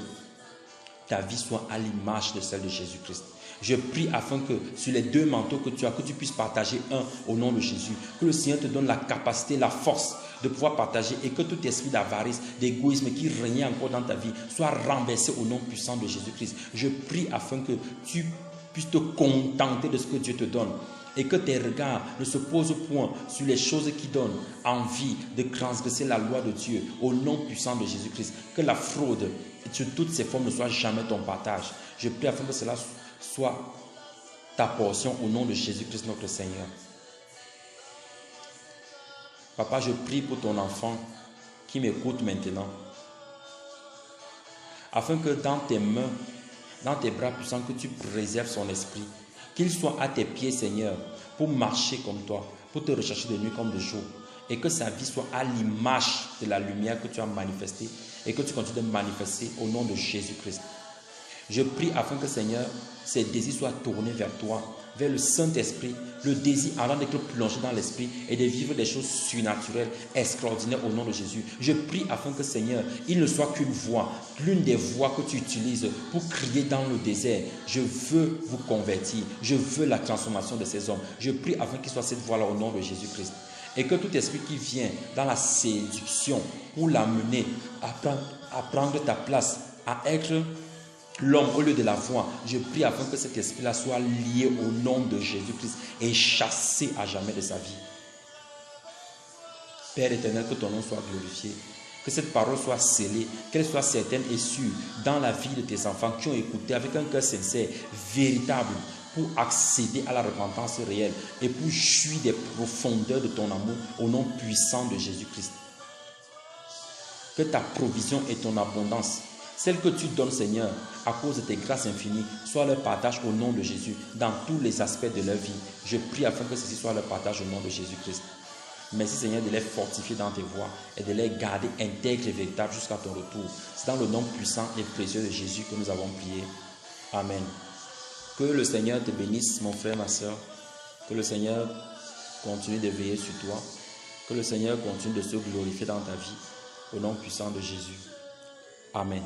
ta vie soit à l'image de celle de Jésus-Christ. Je prie afin que sur les deux manteaux que tu as, que tu puisses partager un au nom de Jésus. Que le Seigneur te donne la capacité, la force de pouvoir partager et que tout esprit d'avarice, d'égoïsme qui régnait encore dans ta vie soit renversé au nom puissant de Jésus-Christ. Je prie afin que tu puisses te contenter de ce que Dieu te donne et que tes regards ne se posent point sur les choses qui donnent envie de transgresser la loi de Dieu au nom puissant de Jésus-Christ. Que la fraude sur toutes ses formes ne soit jamais ton partage. Je prie afin que cela soit ta portion au nom de Jésus-Christ notre Seigneur. Papa, je prie pour ton enfant qui m'écoute maintenant, afin que dans tes mains, dans tes bras puissants, que tu préserves son esprit, qu'il soit à tes pieds, Seigneur, pour marcher comme toi, pour te rechercher de nuit comme de jour, et que sa vie soit à l'image de la lumière que tu as manifestée et que tu continues de manifester au nom de Jésus-Christ. Je prie afin que, Seigneur, ses désirs soient tournés vers toi, vers le Saint-Esprit, le désir avant d'être plongé dans l'Esprit et de vivre des choses surnaturelles, extraordinaires au nom de Jésus. Je prie afin que, Seigneur, il ne soit qu'une voix, l'une des voix que tu utilises pour crier dans le désert. Je veux vous convertir, je veux la transformation de ces hommes. Je prie afin qu'il soit cette voix-là au nom de Jésus-Christ. Et que tout esprit qui vient dans la séduction pour l'amener à prendre ta place, à être l'homme au lieu de la voix, je prie afin que cet esprit-là soit lié au nom de Jésus-Christ et chassé à jamais de sa vie. Père éternel, que ton nom soit glorifié, que cette parole soit scellée, qu'elle soit certaine et sûre dans la vie de tes enfants qui ont écouté avec un cœur sincère, véritable, pour accéder à la repentance réelle et pour jouir des profondeurs de ton amour au nom puissant de Jésus-Christ. Que ta provision et ton abondance, celle que tu donnes, Seigneur, à cause de tes grâces infinies, soit leur partage au nom de Jésus dans tous les aspects de leur vie. Je prie afin que ceci soit leur partage au nom de Jésus-Christ. Merci Seigneur de les fortifier dans tes voies et de les garder intègres et véritables jusqu'à ton retour. C'est dans le nom puissant et précieux de Jésus que nous avons prié. Amen. Que le Seigneur te bénisse, mon frère, ma soeur. Que le Seigneur continue de veiller sur toi. Que le Seigneur continue de se glorifier dans ta vie. Au nom puissant de Jésus. Amen.